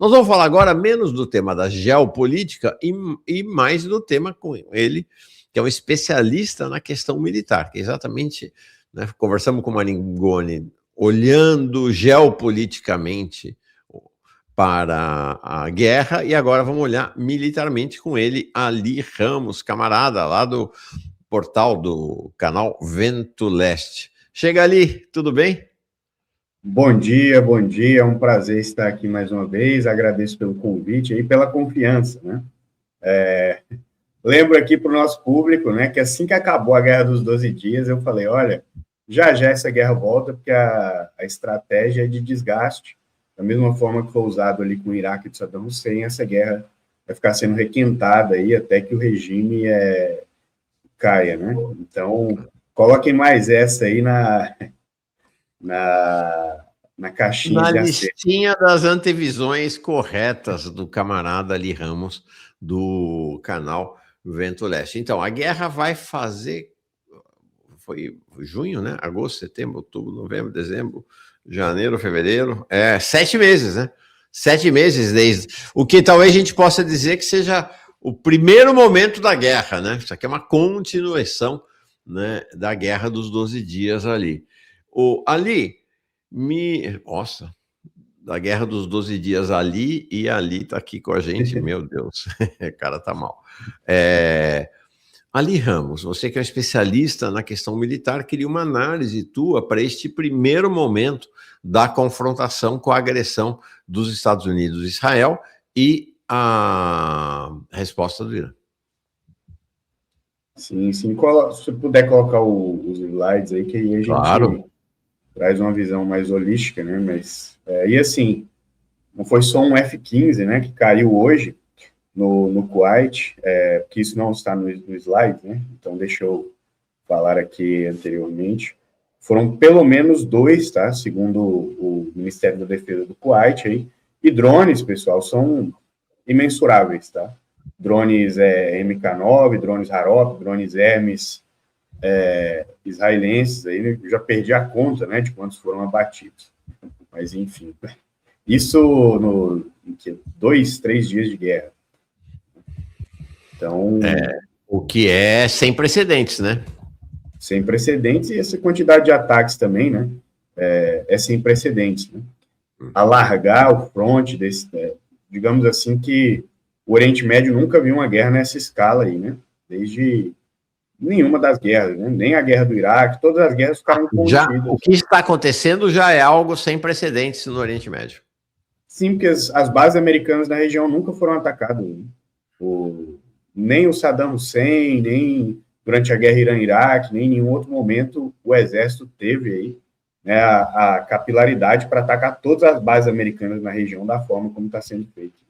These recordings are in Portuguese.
Nós vamos falar agora menos do tema da geopolítica e mais do tema com ele, que é um especialista na questão militar, que é exatamente, né, conversamos com o Maringoni, olhando geopoliticamente para a guerra, e agora vamos olhar militarmente com ele, Ali Ramos, camarada lá do portal do canal Vento Leste. Chega ali, tudo bem? Bom dia, é um prazer estar aqui mais uma vez, agradeço pelo convite e pela confiança, né? Lembro aqui para o nosso público, né, que assim que acabou a Guerra dos 12 Dias, eu falei, olha, já essa guerra volta, porque a estratégia é de desgaste, da mesma forma que foi usado ali com o Iraque de Saddam Hussein, essa guerra vai ficar sendo requentada aí até que o regime caia, né? Então, coloquem mais essa aí na caixinha na de listinha das antevisões corretas do camarada Ali Ramos, do canal Vento Leste. Então, a guerra vai fazer... Foi junho, né? Agosto, setembro, outubro, novembro, dezembro, janeiro, fevereiro... 7 meses, né? 7 meses desde... O que talvez a gente possa dizer que seja o primeiro momento da guerra, né? Isso aqui é uma continuação, né, da Guerra dos 12 Dias ali. Ali... Nossa, da Guerra dos 12 Dias Ali, e Ali tá aqui com a gente, meu Deus, o cara tá mal. Ali Ramos, você que é um especialista na questão militar, queria uma análise tua para este primeiro momento da confrontação com a agressão dos Estados Unidos e Israel e a resposta do Irã. Sim. Se puder colocar os slides aí, que aí a gente traz uma visão mais holística, né? Mas, e assim, não foi só um F-15, né, que caiu hoje no Kuwait, porque isso não está no slide, né? Então, deixa eu falar aqui anteriormente. Foram pelo menos 2, tá? Segundo o Ministério da Defesa do Kuwait aí. E drones, pessoal, são imensuráveis, tá? Drones MK9, drones Harop, drones Hermes israelenses, aí eu já perdi a conta, né, de quantos foram abatidos. Mas, enfim, isso em 2, 3 dias de guerra. Então... o que é sem precedentes, né? Sem precedentes, e essa quantidade de ataques também, né, é sem precedentes, né? Alargar o fronte desse... digamos assim que o Oriente Médio nunca viu uma guerra nessa escala aí, né? Desde... nenhuma das guerras, né? Nem a guerra do Iraque, todas as guerras ficaram contidas. O que está acontecendo já é algo sem precedentes no Oriente Médio. Sim, porque as bases americanas na região nunca foram atacadas. Né? Nem o Saddam Hussein, nem durante a guerra Irã-Iraque, nem em nenhum outro momento o exército teve aí, né, a capilaridade para atacar todas as bases americanas na região da forma como está sendo feito.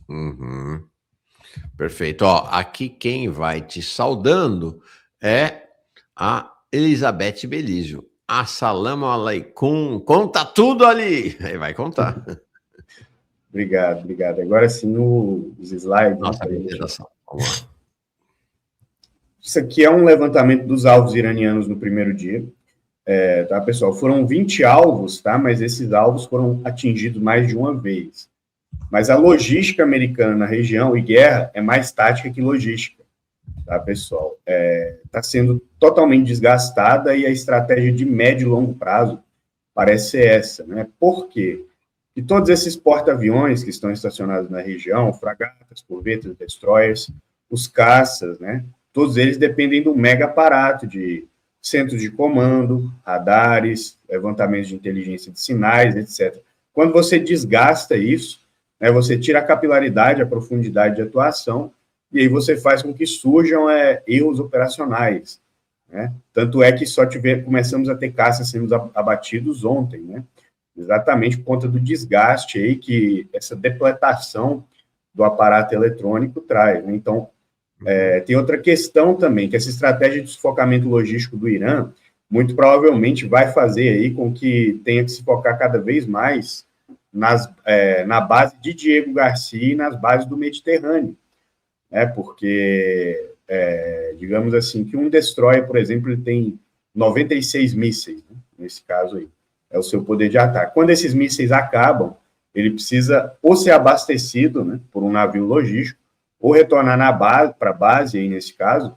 Uhum. Perfeito. Aqui quem vai te saudando é a Elizabeth Belísio. Assalamu alaikum. Conta tudo ali. Aí vai contar. Obrigado. Agora sim, os slides. Nossa, né, beleza. Vamos lá. Isso aqui é um levantamento dos alvos iranianos no primeiro dia. Tá, pessoal? Foram 20 alvos, tá? Mas esses alvos foram atingidos mais de uma vez. Mas a logística americana na região e guerra é mais tática que logística, tá, pessoal? Está sendo totalmente desgastada e a estratégia de médio e longo prazo parece ser essa, né? Por quê? E todos esses porta-aviões que estão estacionados na região, fragatas, corvetas, destroyers, os caças, né? Todos eles dependem do mega aparato de centros de comando, radares, levantamentos de inteligência de sinais, etc. Quando você desgasta isso, né, você tira a capilaridade, a profundidade de atuação, e aí você faz com que surjam erros operacionais. Né? Tanto é que só começamos a ter caças sendo abatidos ontem, né? Exatamente por conta do desgaste aí que essa depletação do aparato eletrônico traz. Né? Então, tem outra questão também, que essa estratégia de sufocamento logístico do Irã muito provavelmente vai fazer aí com que tenha que se focar cada vez mais na base de Diego Garcia e nas bases do Mediterrâneo, né? Porque, digamos assim, que um destroyer, por exemplo, ele tem 96 mísseis, né? Nesse caso aí, é o seu poder de ataque. Quando esses mísseis acabam, ele precisa ou ser abastecido, né, por um navio logístico, ou retornar para a base, aí nesse caso,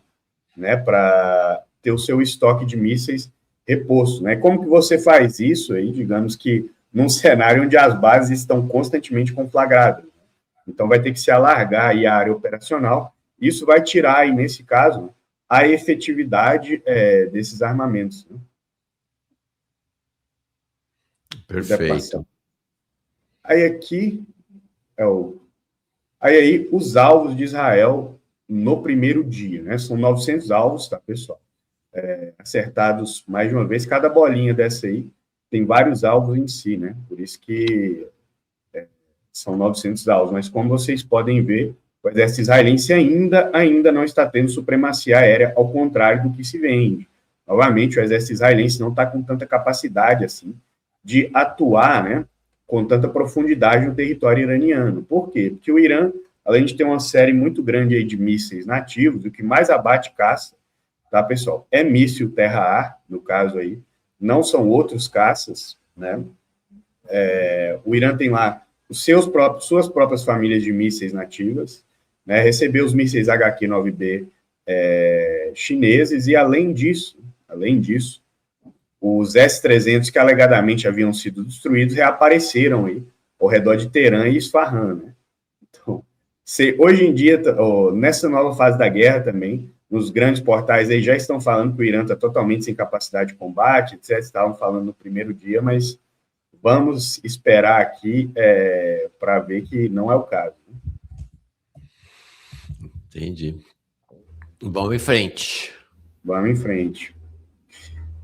né, para ter o seu estoque de mísseis reposto, né? Como que você faz isso aí, digamos que num cenário onde as bases estão constantemente conflagradas? Então, vai ter que se alargar aí a área operacional. Isso vai tirar, aí, nesse caso, a efetividade desses armamentos. Né? Perfeito. Aí aqui aí os alvos de Israel no primeiro dia, né? São 900 alvos, tá, pessoal? Acertados mais de uma vez. Cada bolinha dessa aí tem vários alvos em si, né? Por isso que são 900 alvos. Mas como vocês podem ver, o exército israelense ainda não está tendo supremacia aérea, ao contrário do que se vende. Novamente, o exército israelense não está com tanta capacidade assim de atuar, né, com tanta profundidade no território iraniano. Por quê? Porque o Irã, além de ter uma série muito grande aí de mísseis nativos, o que mais abate caça, tá, pessoal? É míssil terra-ar, no caso aí, não são outros caças, né? O Irã tem lá suas próprias famílias de mísseis nativas, né? Recebeu os mísseis HQ-9B chineses, e além disso, os S-300 que alegadamente haviam sido destruídos reapareceram aí ao redor de Teherã e Isfahan, né? Então, hoje em dia, nessa nova fase da guerra também, nos grandes portais aí já estão falando que o Irã está totalmente sem capacidade de combate, etc. Estavam falando no primeiro dia, mas vamos esperar aqui para ver que não é o caso. Entendi. Vamos em frente. Vamos em frente.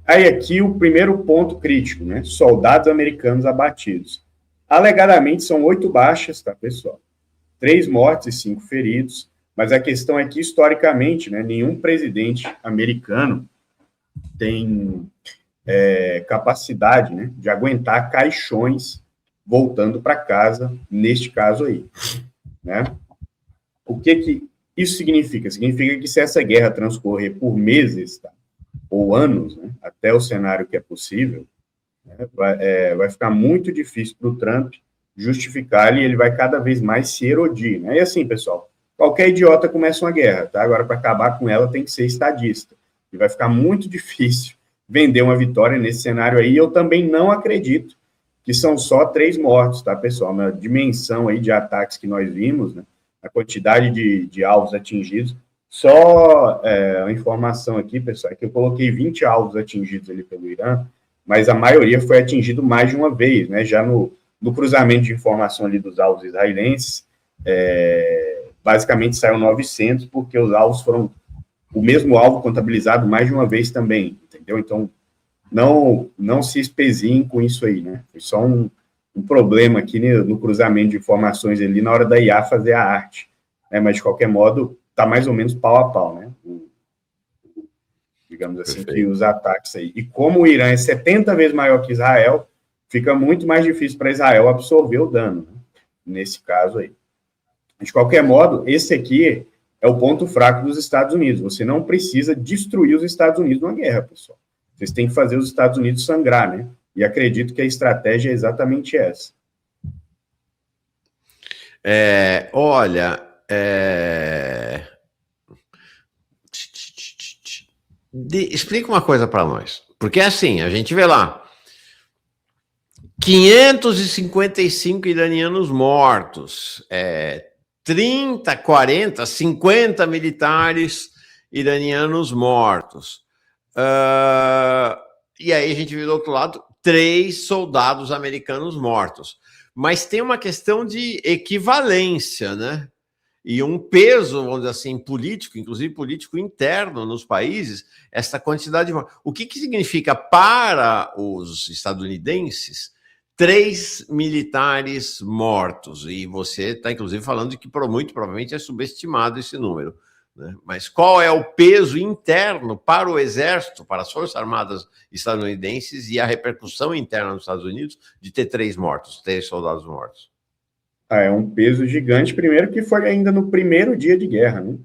Aí aqui o primeiro ponto crítico, né? Soldados americanos abatidos. Alegadamente são 8 baixas, tá, pessoal? 3 mortes e 5 feridos, mas a questão é que, historicamente, né, nenhum presidente americano tem capacidade, né, de aguentar caixões voltando para casa, neste caso aí, né? O que isso significa? Significa que se essa guerra transcorrer por meses, tá, ou anos, né, até o cenário que é possível, né, vai ficar muito difícil para o Trump justificar, e ele vai cada vez mais se erodir, né? E assim, pessoal, qualquer idiota começa uma guerra, tá? Agora, para acabar com ela, tem que ser estadista. E vai ficar muito difícil vender uma vitória nesse cenário aí. Eu também não acredito que são só 3 mortos, tá, pessoal? Na dimensão aí de ataques que nós vimos, né, a quantidade de alvos atingidos, só a informação aqui, pessoal, é que eu coloquei 20 alvos atingidos ali pelo Irã, mas a maioria foi atingido mais de uma vez, né? Já no cruzamento de informação ali dos alvos israelenses, basicamente saiu 900, porque os alvos foram o mesmo alvo contabilizado mais de uma vez também, entendeu? Então, não se espeziem com isso aí, né? Foi só um problema aqui no cruzamento de informações ali na hora da IA fazer a arte, né? Mas, de qualquer modo, está mais ou menos pau a pau, né? Digamos assim, perfeito, que os ataques aí. E como o Irã é 70 vezes maior que Israel, fica muito mais difícil para Israel absorver o dano, né? Nesse caso aí. De qualquer modo, esse aqui é o ponto fraco dos Estados Unidos. Você não precisa destruir os Estados Unidos numa guerra, pessoal. Vocês têm que fazer os Estados Unidos sangrar, né? E acredito que a estratégia é exatamente essa. Olha, explica uma coisa para nós. Porque assim, a gente vê lá 555 iranianos mortos, 30, 40, 50 militares iranianos mortos. E aí a gente vê do outro lado 3 soldados americanos mortos. Mas tem uma questão de equivalência, né? E um peso, vamos dizer assim, político, inclusive político interno nos países, essa quantidade de mortos. O que significa para os estadunidenses 3 militares mortos? E você está, inclusive, falando de que muito provavelmente é subestimado esse número, né? Mas qual é o peso interno para o Exército, para as Forças Armadas estadunidenses e a repercussão interna nos Estados Unidos de ter 3 soldados mortos? É um peso gigante, primeiro, que foi ainda no primeiro dia de guerra, né?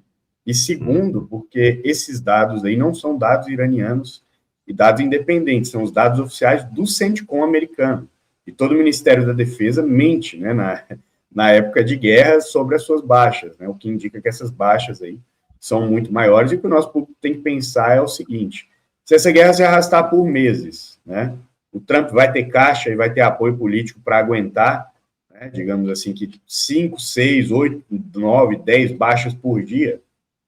E segundo, porque esses dados aí não são dados iranianos e dados independentes, são os dados oficiais do CENTCOM americano. E todo o Ministério da Defesa mente, né, na época de guerra sobre as suas baixas, né, o que indica que essas baixas aí são muito maiores, e o que o nosso público tem que pensar é o seguinte: se essa guerra se arrastar por meses, né, o Trump vai ter caixa e vai ter apoio político para aguentar, né, digamos assim, que 5, 6, 8, 9, 10 baixas por dia,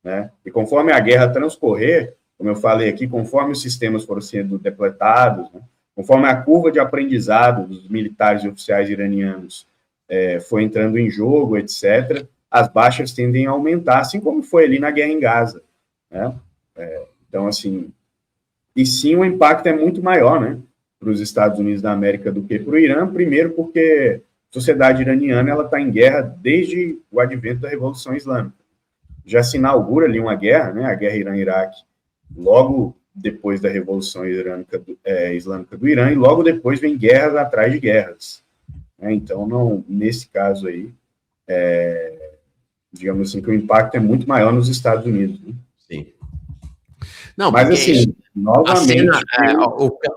né, e conforme a guerra transcorrer, como eu falei aqui, conforme os sistemas foram sendo depletados, né, conforme a curva de aprendizado dos militares e oficiais iranianos foi entrando em jogo, etc., as baixas tendem a aumentar, assim como foi ali na guerra em Gaza, né? Então, assim, e sim, o impacto é muito maior, né, para os Estados Unidos da América do que para o Irã, primeiro porque a sociedade iraniana ela está em guerra desde o advento da Revolução Islâmica. Já se inaugura ali uma guerra, né, a guerra Irã-Iraque, logo depois da Revolução Islâmica do Irã, e logo depois vem guerras atrás de guerras. Então, não, nesse caso aí, digamos assim, que o impacto é muito maior nos Estados Unidos. Né? Sim. Não, mas assim, novamente...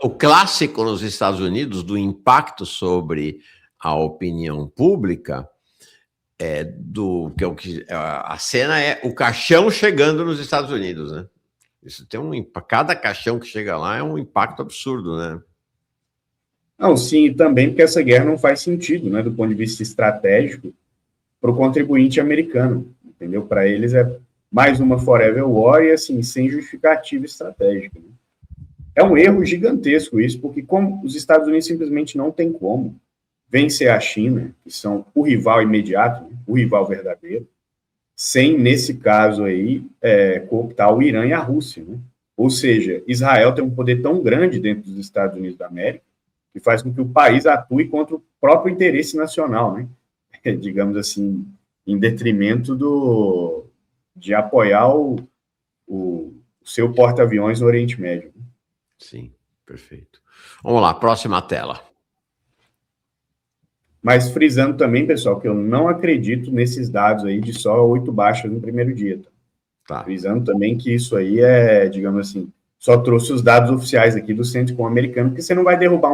o clássico nos Estados Unidos do impacto sobre a opinião pública a cena é o caixão chegando nos Estados Unidos, né? Isso tem cada caixão que chega lá é um impacto absurdo, né? Não, sim, também porque essa guerra não faz sentido, né, do ponto de vista estratégico, para o contribuinte americano, entendeu? Para eles é mais uma forever war e, assim, sem justificativa estratégica. Né? É um erro gigantesco isso, porque como os Estados Unidos simplesmente não tem como vencer a China, que são o rival imediato, né, o rival verdadeiro, sem, nesse caso aí, cooptar o Irã e a Rússia. Né? Ou seja, Israel tem um poder tão grande dentro dos Estados Unidos da América que faz com que o país atue contra o próprio interesse nacional, né? Digamos assim, em detrimento de apoiar o seu porta-aviões no Oriente Médio. Sim, perfeito. Vamos lá, próxima tela. Mas frisando também, pessoal, que eu não acredito nesses dados aí de só 8 baixas no primeiro dia. Tá? Frisando também que isso aí digamos assim, só trouxe os dados oficiais aqui do CENTCOM americano, porque você não vai derrubar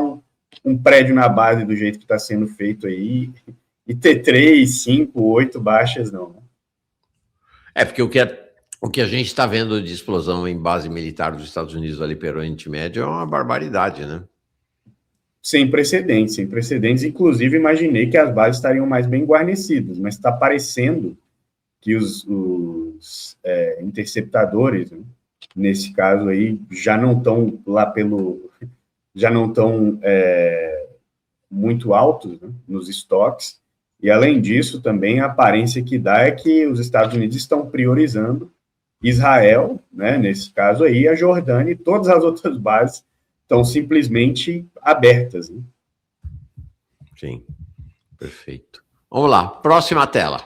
um prédio na base do jeito que está sendo feito aí e ter 3, 5, 8 baixas, não. Porque o que a gente está vendo de explosão em base militar dos Estados Unidos ali pelo Oriente Médio é uma barbaridade, né? Sem precedentes, sem precedentes. Inclusive, imaginei que as bases estariam mais bem guarnecidas, mas está parecendo que os interceptadores, né, nesse caso aí, já não estão lá já não estão muito altos, né, nos estoques, e além disso, também a aparência que dá é que os Estados Unidos estão priorizando Israel, né, nesse caso aí, a Jordânia e todas as outras bases estão simplesmente abertas. Né? Sim, perfeito. Vamos lá, próxima tela.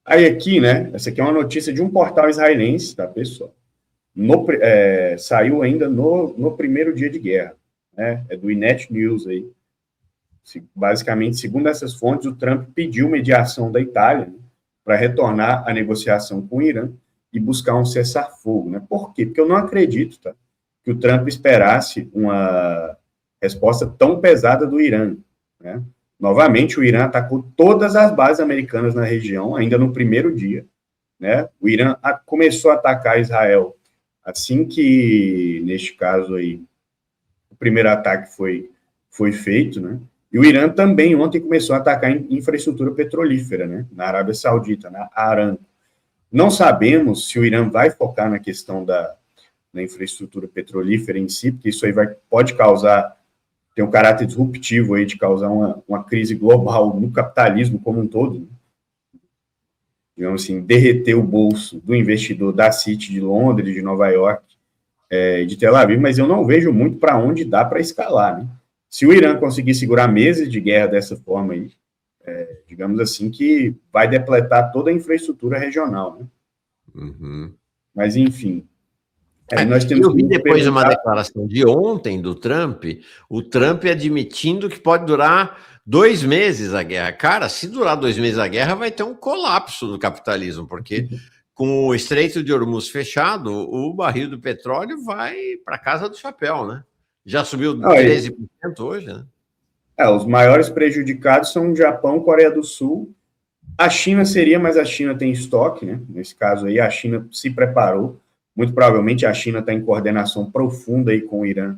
Aí aqui, né, essa aqui é uma notícia de um portal israelense, tá, pessoal? Saiu ainda no primeiro dia de guerra, né? É do Inet News aí. Basicamente, segundo essas fontes, o Trump pediu mediação da Itália, né, para retornar à negociação com o Irã e buscar um cessar-fogo, né? Por quê? Porque eu não acredito, tá, que o Trump esperasse uma resposta tão pesada do Irã, né? Novamente, o Irã atacou todas as bases americanas na região, ainda no primeiro dia, né? O Irã começou a atacar Israel assim que, neste caso aí, o primeiro ataque foi feito, né? E o Irã também ontem começou a atacar infraestrutura petrolífera, né? Na Arábia Saudita, na Aramco. Não sabemos se o Irã vai focar na questão da infraestrutura petrolífera em si, porque isso aí pode causar, tem um caráter disruptivo aí de causar uma crise global no capitalismo como um todo, né? Digamos assim, derreter o bolso do investidor da City de Londres, de Nova York, de Tel Aviv, mas eu não vejo muito para onde dá para escalar, né? Se o Irã conseguir segurar meses de guerra dessa forma aí, digamos assim, que vai depletar toda a infraestrutura regional, né? Uhum. Mas, enfim... nós temos eu vi depois de uma declaração de ontem do Trump, o Trump admitindo que pode durar 2 meses a guerra. Cara, se durar 2 meses a guerra, vai ter um colapso do capitalismo, porque com o Estreito de Hormuz fechado, o barril do petróleo vai para casa do chapéu, né? Já subiu 13% hoje, né? Os maiores prejudicados são o Japão, Coreia do Sul. A China seria, mas a China tem estoque, né? Nesse caso aí, a China se preparou. Muito provavelmente a China está em coordenação profunda aí com o Irã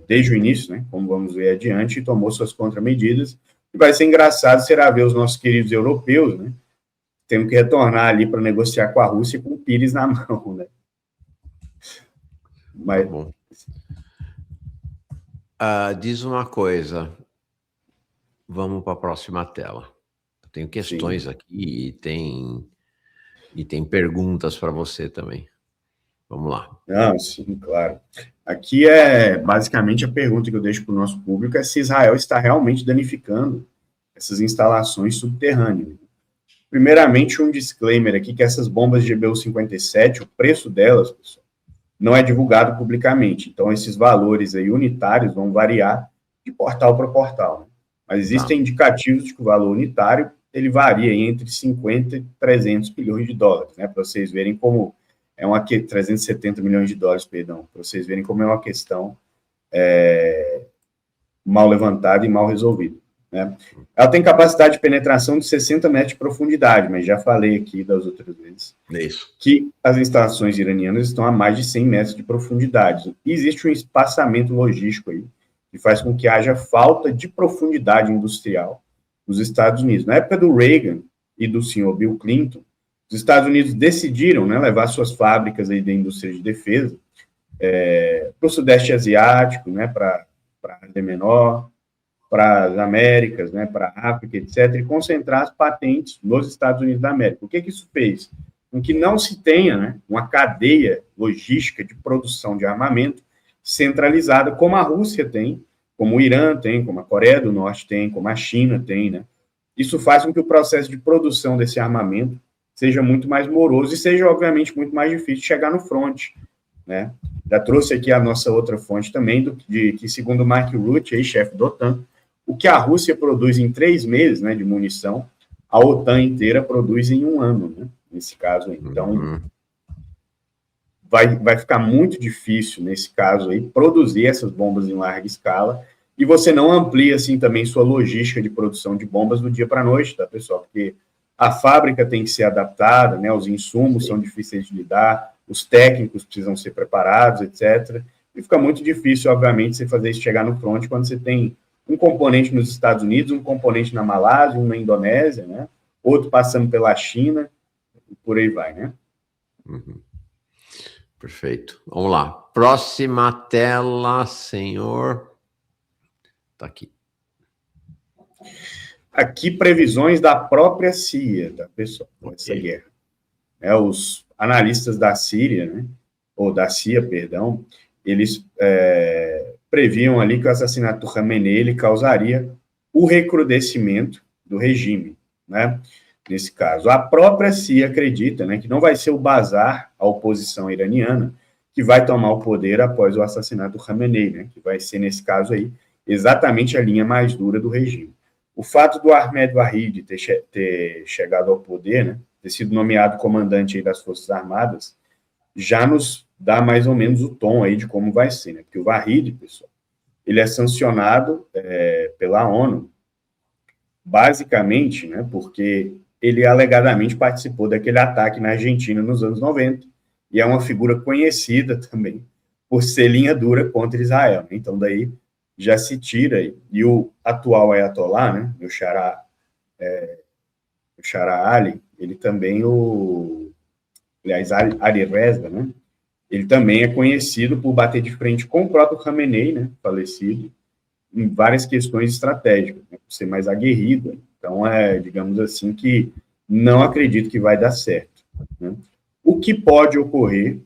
desde o início, né? Como vamos ver adiante, e tomou suas contramedidas. E vai ser engraçado, será ver os nossos queridos europeus, né? Tendo que retornar ali para negociar com a Rússia com o Pires na mão, né? Mas... Tá bom. Diz uma coisa. Vamos para a próxima tela. Eu tenho questões aqui e tem perguntas para você também. Vamos lá. Não, sim, claro. Aqui é basicamente a pergunta que eu deixo para o nosso público é se Israel está realmente danificando essas instalações subterrâneas. Primeiramente, um disclaimer aqui que essas bombas de GBU-57, o preço delas, pessoal, não é divulgado publicamente. Então, esses valores aí unitários vão variar de portal para portal. Né? Mas existem indicativos de que o valor unitário ele varia entre 50 e 300 bilhões de dólares, né? Para vocês verem como 370 milhões de dólares, perdão, para vocês verem como é uma questão mal levantada e mal resolvida. Né? Ela tem capacidade de penetração de 60 metros de profundidade, mas já falei aqui das outras vezes que as instalações iranianas estão a mais de 100 metros de profundidade. E existe um espaçamento logístico aí que faz com que haja falta de profundidade industrial nos Estados Unidos. Na época do Reagan e do senhor Bill Clinton, os Estados Unidos decidiram, né, levar suas fábricas aí da indústria de defesa para o Sudeste Asiático, né, para a Ásia Menor, para as Américas, né, para a África, etc., e concentrar as patentes nos Estados Unidos da América. O que isso fez? Com que não se tenha, né, uma cadeia logística de produção de armamento centralizada, como a Rússia tem, como o Irã tem, como a Coreia do Norte tem, como a China tem. Né? Isso faz com que o processo de produção desse armamento seja muito mais moroso e seja, obviamente, muito mais difícil de chegar no fronte. Né? Já trouxe aqui a nossa outra fonte também, que segundo Mark Rutte, chefe da OTAN, o que a Rússia produz em 3 meses, né, de munição, a OTAN inteira produz em 1 ano, né, nesse caso aí. Então, vai ficar muito difícil, nesse caso aí, produzir essas bombas em larga escala, e você não amplia, assim, também sua logística de produção de bombas do dia para a noite, tá, pessoal? Porque a fábrica tem que ser adaptada, né, os insumos são difíceis de lidar, os técnicos precisam ser preparados, etc., e fica muito difícil, obviamente, você fazer isso chegar no front quando você tem um componente nos Estados Unidos, um componente na Malásia, um na Indonésia, né? Outro passando pela China, e por aí vai, né? Perfeito. Vamos lá. Próxima tela, senhor. Tá aqui. Aqui, previsões da própria Síria, tá, pessoal? Essa guerra. Os analistas da Síria, né? Ou da CIA, perdão, eles previam ali que o assassinato do Khamenei ele causaria o recrudescimento do regime, né? Nesse caso, a própria CIA acredita, né, que não vai ser o Bazar, a oposição iraniana, que vai tomar o poder após o assassinato do Khamenei, né? Que vai ser, nesse caso aí, exatamente a linha mais dura do regime. O fato do Ahmed Vahid ter chegado ao poder, né, ter sido nomeado comandante aí das Forças Armadas, já nos dá mais ou menos o tom aí de como vai ser, né? Porque o Vahid, pessoal, ele é sancionado pela ONU, basicamente, né, porque ele alegadamente participou daquele ataque na Argentina nos anos 90, e é uma figura conhecida também por ser linha dura contra Israel. Né? Então, daí já se tira, e o atual Ayatollah, né, o Xará Ali, ele também, aliás, Ali Reza, né, ele também é conhecido por bater de frente com o próprio Khamenei, né, falecido, em várias questões estratégicas, né, por ser mais aguerrido. Então, digamos assim, que não acredito que vai dar certo. Né? O que pode ocorrer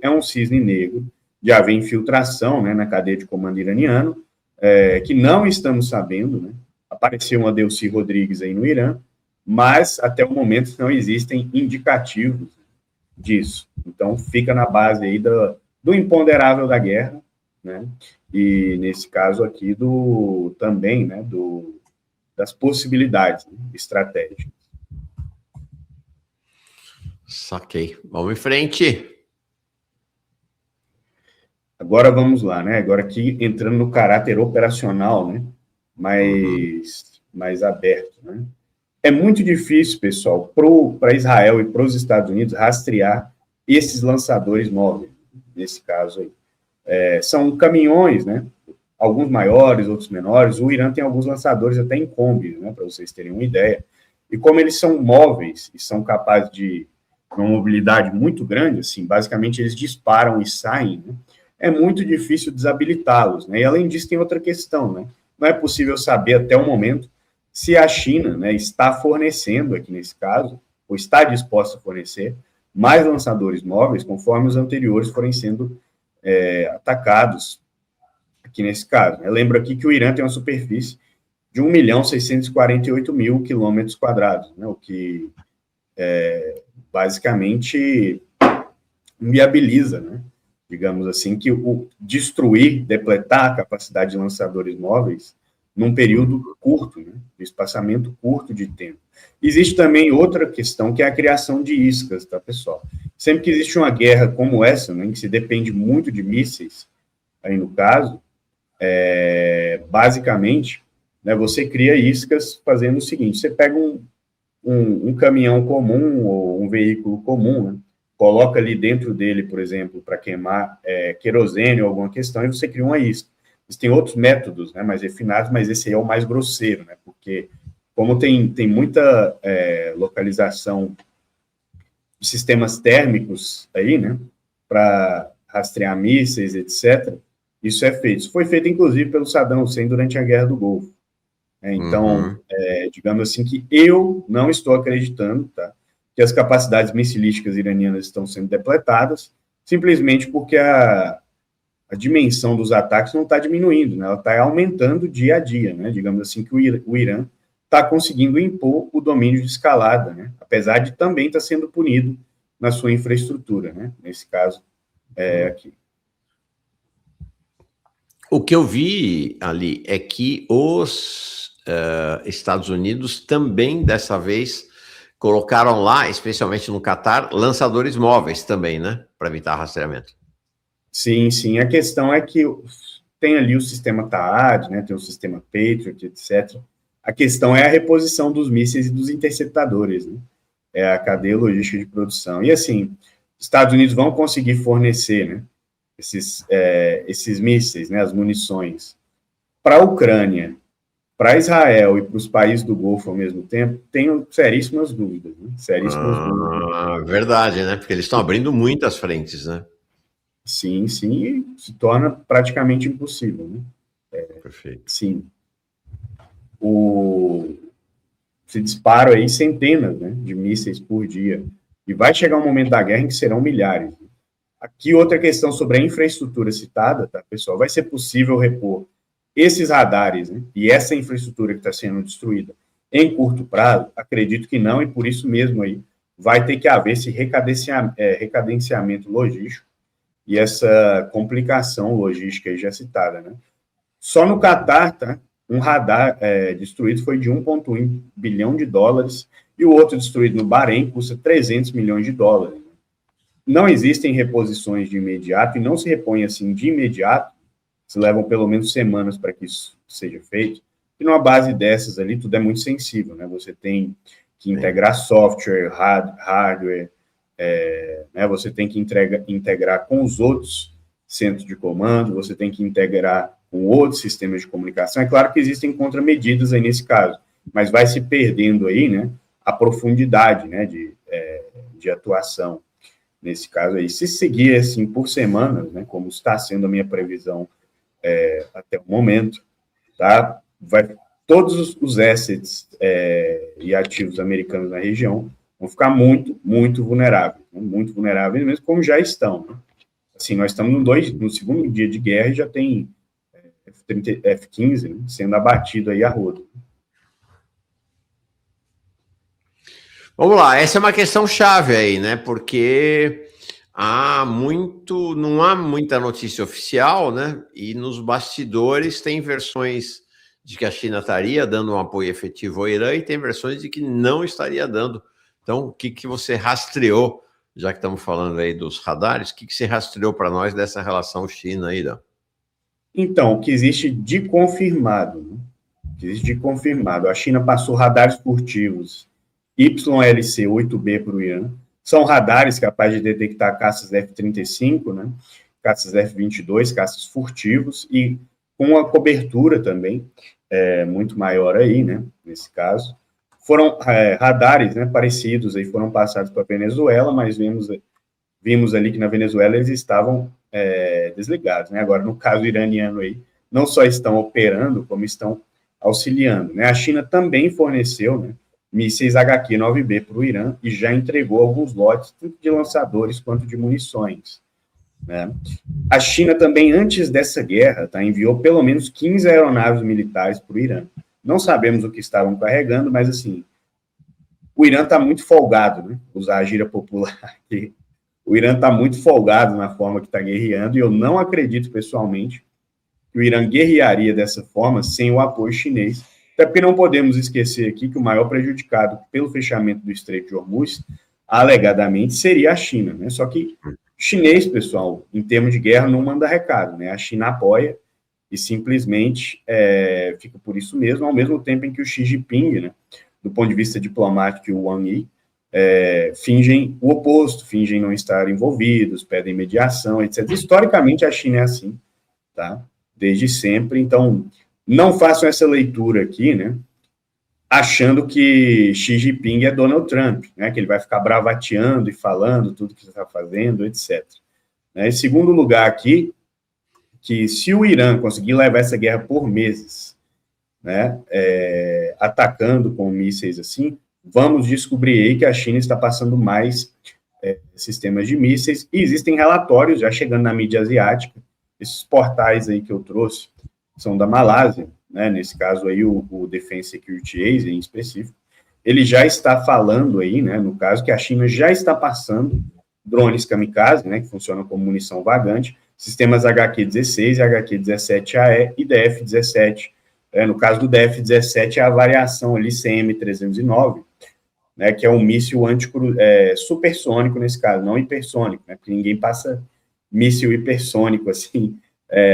é um cisne negro de haver infiltração, né, na cadeia de comando iraniano, que não estamos sabendo, né? Apareceu uma Delcy Rodrigues aí no Irã, mas até o momento não existem indicativos disso. Então, fica na base aí do imponderável da guerra, né? E, nesse caso aqui, também, né, das possibilidades, né, estratégicas. Saquei. Vamos em frente. Agora vamos lá, né? Agora aqui entrando no caráter operacional, né? Mais aberto, né? É muito difícil, pessoal, para Israel e para os Estados Unidos rastrear esses lançadores móveis, nesse caso aí. São caminhões, né? Alguns maiores, outros menores. O Irã tem alguns lançadores até em Kombi, né? Para vocês terem uma ideia. E como eles são móveis e são capazes de uma mobilidade muito grande, assim, basicamente eles disparam e saem, né? É muito difícil desabilitá-los, né? E além disso tem outra questão, né? Não é possível saber até o momento se a China, né, está fornecendo aqui nesse caso, ou está disposta a fornecer mais lançadores móveis conforme os anteriores forem sendo atacados aqui nesse caso. Eu lembro aqui que o Irã tem uma superfície de 1.648.000 quilômetros quadrados, né, o que basicamente inviabiliza, né, digamos assim, que o destruir, depletar a capacidade de lançadores móveis num período curto, né, de espaçamento curto de tempo. Existe também outra questão, que é a criação de iscas, tá, pessoal? Sempre que existe uma guerra como essa, né, em que se depende muito de mísseis, aí no caso, basicamente, né, você cria iscas fazendo o seguinte: você pega um caminhão comum ou um veículo comum, né, coloca ali dentro dele, por exemplo, para queimar querosene ou alguma questão, e você cria uma isca. Existem outros métodos, né, mais refinados, mas esse aí é o mais grosseiro, né, porque como tem muita localização de sistemas térmicos aí, né, para rastrear mísseis, etc., isso é feito. Isso foi feito, inclusive, pelo Saddam Hussein durante a Guerra do Golfo. Então, digamos assim, que eu não estou acreditando, tá, que as capacidades missilísticas iranianas estão sendo depletadas, simplesmente porque a dimensão dos ataques não está diminuindo, né? Ela está aumentando dia a dia, né? Digamos assim, que o Irã está conseguindo impor o domínio de escalada, né? Apesar de também estar sendo punido na sua infraestrutura, né? Nesse caso, aqui. O que eu vi ali é que os Estados Unidos também, dessa vez, colocaram lá, especialmente no Catar, lançadores móveis também, né? Para evitar rastreamento. Sim, sim. A questão é que tem ali o sistema TAAD, né? Tem o sistema Patriot, etc. A questão é a reposição dos mísseis e dos interceptadores, né? É a cadeia logística de produção. E, assim, os Estados Unidos vão conseguir fornecer, né, esses mísseis, né, as munições, para a Ucrânia, para Israel e para os países do Golfo ao mesmo tempo, tenho seríssimas dúvidas. Né? Seríssimas dúvidas. Verdade, né? Porque eles estão abrindo muitas frentes, né? Sim, sim, e se torna praticamente impossível. Né? Perfeito. Sim. Se disparam aí centenas, né, de mísseis por dia. E vai chegar um momento da guerra em que serão milhares. Aqui, outra questão sobre a infraestrutura citada, tá, pessoal? Vai ser possível repor esses radares, né, e essa infraestrutura que está sendo destruída em curto prazo? Acredito que não, e por isso mesmo aí vai ter que haver esse recadenciamento logístico e essa complicação logística aí já citada, né? Só no Catar, tá? Um radar destruído foi de 1,1 bilhão de dólares, e o outro destruído no Bahrein custa 300 milhões de dólares. Não existem reposições de imediato, e não se repõe assim de imediato, se levam pelo menos semanas para que isso seja feito, e numa base dessas ali, tudo é muito sensível, né? Você tem que integrar software, hardware, né? Você tem que integrar com os outros centros de comando, você tem que integrar com outros sistemas de comunicação. É claro que existem contramedidas aí nesse caso, mas vai se perdendo aí, né, a profundidade, né, de atuação nesse caso aí. Se seguir assim por semanas, né, como está sendo a minha previsão até o momento, tá, todos os assets e ativos americanos na região vão ficar muito, muito vulneráveis, né, muito vulneráveis mesmo, como já estão. Né? Assim, nós estamos no segundo dia de guerra e já tem F-15, né, sendo abatido aí a rodo. Vamos lá, essa é uma questão chave aí, né? Porque não há muita notícia oficial, né? E nos bastidores tem versões de que a China estaria dando um apoio efetivo ao Irã e tem versões de que não estaria dando. Então, o que você rastreou já que estamos falando aí dos radares, o que você rastreou para nós dessa relação China aí, Dan? Então, o que existe de confirmado, né? O que existe de confirmado, a China passou radares furtivos YLC-8B para o Irã, são radares capazes de detectar caças F-35, né? Caças F-22, caças furtivos, e com a cobertura também muito maior aí, né? Nesse caso. Foram radares, né, parecidos aí, foram passados para a Venezuela, mas vimos ali que na Venezuela eles estavam desligados, né? Agora, no caso iraniano aí, não só estão operando, como estão auxiliando, né? A China também forneceu, né, mísseis HQ-9B para o Irã e já entregou alguns lotes, tanto de lançadores quanto de munições, né? A China também, antes dessa guerra, tá, enviou pelo menos 15 aeronaves militares para o Irã. Não sabemos o que estavam carregando, mas, assim, o Irã está muito folgado, né? Usar a gíria popular aqui. O Irã está muito folgado na forma que está guerreando, e eu não acredito, pessoalmente, que o Irã guerrearia dessa forma sem o apoio chinês, até porque não podemos esquecer aqui que o maior prejudicado pelo fechamento do Estreito de Hormuz, alegadamente, seria a China, né? Só que o chinês, pessoal, em termos de guerra, não manda recado, né? A China apoia e simplesmente fica por isso mesmo, ao mesmo tempo em que o Xi Jinping, né, do ponto de vista diplomático, e o Wang Yi, fingem o oposto, fingem não estar envolvidos, pedem mediação, etc. Historicamente, a China é assim, tá? Desde sempre. Então, não façam essa leitura aqui, né, achando que Xi Jinping é Donald Trump, né, que ele vai ficar bravateando e falando tudo que está fazendo, etc. Em segundo lugar aqui, que se o Irã conseguir levar essa guerra por meses, né, atacando com mísseis assim, vamos descobrir aí que a China está passando mais sistemas de mísseis, e existem relatórios já chegando na mídia asiática, esses portais aí que eu trouxe são da Malásia, né, nesse caso aí o Defense Security Agency em específico, ele já está falando aí, né, no caso, que a China já está passando drones kamikaze, né, que funcionam como munição vagante, sistemas HQ-16 e HQ-17AE e DF-17. No caso do DF-17, é a variação ali CM-309, né, que é um míssil supersônico nesse caso, não hipersônico, né, porque ninguém passa míssil hipersônico assim,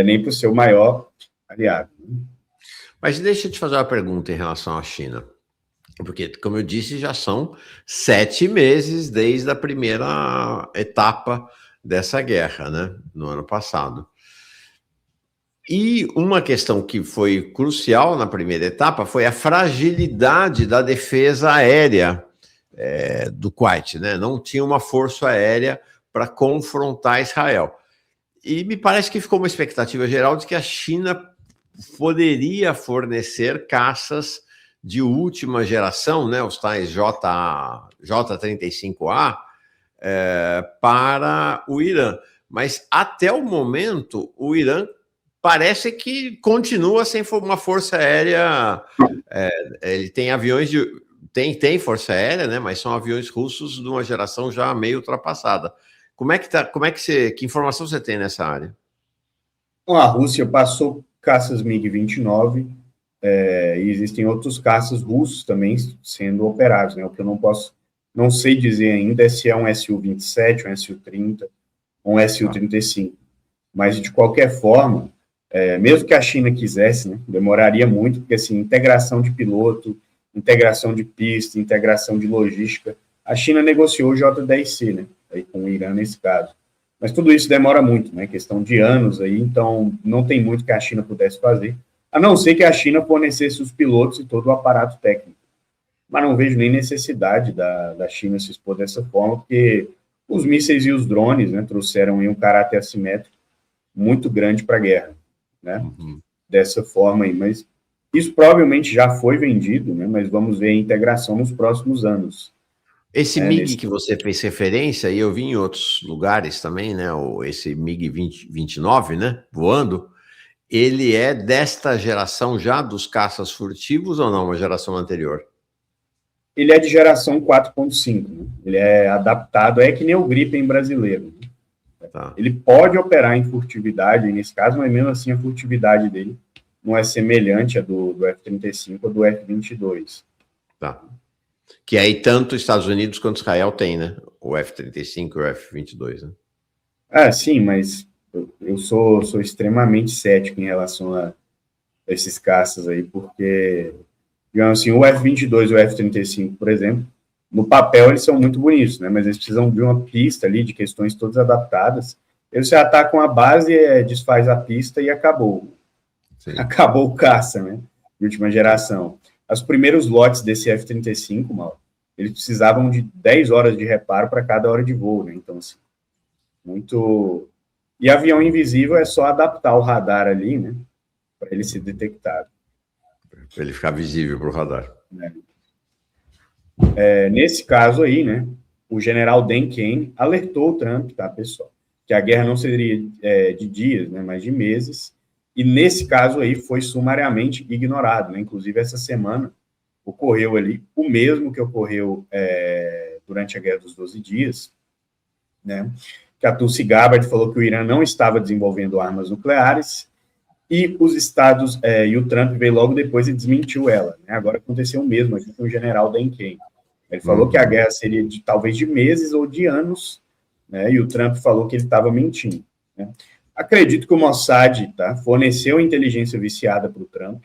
nem para o seu maior aliado. Mas deixa eu te fazer uma pergunta em relação à China. Porque, como eu disse, já são 7 meses desde a primeira etapa dessa guerra, né, no ano passado. E uma questão que foi crucial na primeira etapa foi a fragilidade da defesa aérea do Kuwait, né? Não tinha uma força aérea para confrontar Israel. E me parece que ficou uma expectativa geral de que a China poderia fornecer caças de última geração, né, os tais J-35A, para o Irã. Mas, até o momento, o Irã parece que continua sem uma força aérea. Ele tem aviões tem força aérea, né, mas são aviões russos de uma geração já meio ultrapassada. Que informação você tem nessa área? Bom, a Rússia passou caças MiG-29, e existem outros caças russos também sendo operados, né? O que eu não sei dizer ainda é se é um Su-27, um Su-30, um Su-35. Mas, de qualquer forma, mesmo que a China quisesse, né, demoraria muito, porque, assim, integração de piloto, integração de pista, integração de logística, a China negociou o J-10C, né, aí com o Irã nesse caso. Mas tudo isso demora muito, né, questão de anos aí, então não tem muito que a China pudesse fazer, a não ser que a China fornecesse os pilotos e todo o aparato técnico. Mas não vejo nem necessidade da China se expor dessa forma, porque os mísseis e os drones, né, trouxeram aí um caráter assimétrico muito grande para a guerra, né, dessa forma aí. Mas isso provavelmente já foi vendido, né, mas vamos ver a integração nos próximos anos. Esse MiG que você fez referência, e eu vi em outros lugares também, né, esse MiG-29, né, voando, ele é desta geração já dos caças furtivos ou não, uma geração anterior? Ele é de geração 4.5, né? Ele é adaptado, que nem o Gripen brasileiro. Né? Tá. Ele pode operar em furtividade, nesse caso, mas mesmo assim a furtividade dele não é semelhante à do F-35 ou do F-22. Tá. Que aí tanto Estados Unidos quanto Israel tem, né? O F-35 e o F-22, né? Ah, sim, mas eu sou extremamente cético em relação a esses caças aí, porque, digamos assim, o F-22 e o F-35, por exemplo, no papel eles são muito bonitos, né? Mas eles precisam de uma pista ali, de questões todas adaptadas. Eles se atacam a base, desfaz a pista e acabou. Sim. Acabou o caça, né? De última geração. Os primeiros lotes desse F-35, mal, eles precisavam de 10 horas de reparo para cada hora de voo, né? Então, assim, muito... E avião invisível é só adaptar o radar ali, né? Para ele ser detectado. Para ele ficar visível para o radar. Nesse caso aí, né? O general Dan Kane alertou o Trump, tá, pessoal? Que a guerra não seria de dias, né? Mas de meses. E nesse caso aí foi sumariamente ignorado, né? Inclusive, essa semana ocorreu ali o mesmo que ocorreu durante a Guerra dos 12 Dias, né? Que a Tulsi Gabbard falou que o Irã não estava desenvolvendo armas nucleares e os Estados, e o Trump veio logo depois e desmentiu ela, né? Agora aconteceu o mesmo aqui com o general Dan Kane. Ele falou que a guerra seria talvez de meses ou de anos, né? E o Trump falou que ele estava mentindo, né? Acredito que o Mossad, tá, forneceu inteligência viciada para o Trump.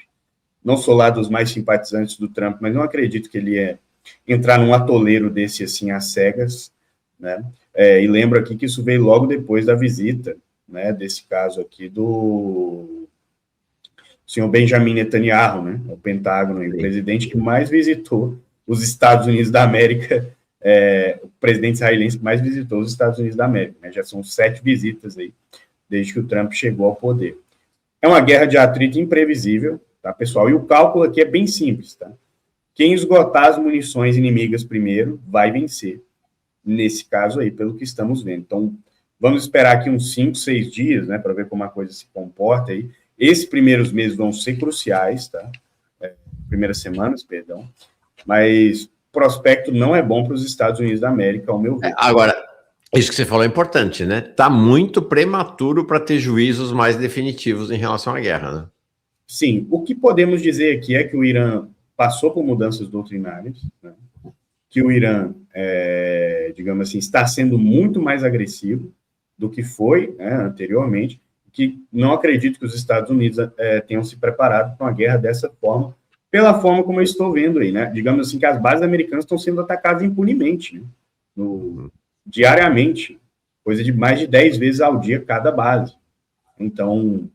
Não sou lá dos mais simpatizantes do Trump, mas não acredito que ele ia entrar num atoleiro desse assim às cegas, né? E lembro aqui que isso veio logo depois da visita, né, desse caso aqui do senhor Benjamin Netanyahu, né, o Pentágono, o presidente que mais visitou os Estados Unidos da América, o presidente israelense que mais visitou os Estados Unidos da América, né? Já são 7 visitas aí, desde que o Trump chegou ao poder. É uma guerra de atrito imprevisível, tá, pessoal? E o cálculo aqui é bem simples, tá? Quem esgotar as munições inimigas primeiro vai vencer, nesse caso aí, pelo que estamos vendo. Então, vamos esperar aqui uns 5, 6 dias, né, para ver como a coisa se comporta aí. Esses primeiros meses vão ser cruciais, tá? Primeiras semanas, perdão. Mas o prospecto não é bom para os Estados Unidos da América, ao meu ver. Agora, isso que você falou é importante, né? Está muito prematuro para ter juízos mais definitivos em relação à guerra, né? Sim, o que podemos dizer aqui é que o Irã passou por mudanças doutrinárias, né? Que o Irã, digamos assim, está sendo muito mais agressivo do que foi, né, anteriormente, que não acredito que os Estados Unidos tenham se preparado para uma guerra dessa forma, pela forma como eu estou vendo aí, né? Digamos assim, que as bases americanas estão sendo atacadas impunemente, né? Diariamente, coisa de mais de 10 vezes ao dia cada base. Então,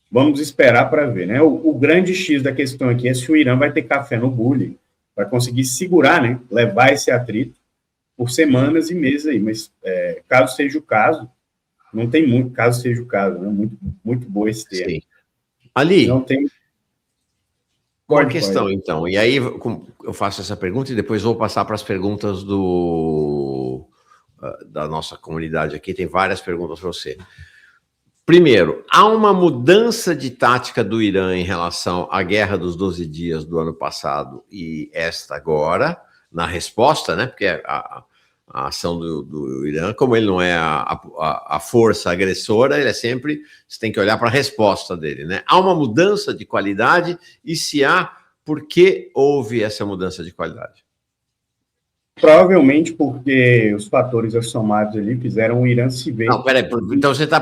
vamos esperar para ver, né? O grande X da questão aqui é se o Irã vai ter café no bule, vai conseguir segurar, né? Levar esse atrito por semanas e meses aí, mas caso seja o caso, não tem muito, caso seja o caso, né? Muito, muito boa esse termo. Sim. Ali, não tem... uma questão, então, e aí eu faço essa pergunta e depois vou passar para as perguntas da nossa comunidade aqui, tem várias perguntas para você. Primeiro, há uma mudança de tática do Irã em relação à Guerra dos 12 Dias do ano passado e esta agora, na resposta, né? Porque a ação do Irã, como ele não é a força agressora, ele é sempre, você tem que olhar para a resposta dele, né? Há uma mudança de qualidade e se há, por que houve essa mudança de qualidade? Provavelmente porque os fatores somados ali fizeram o Irã se ver... Não, peraí, então você está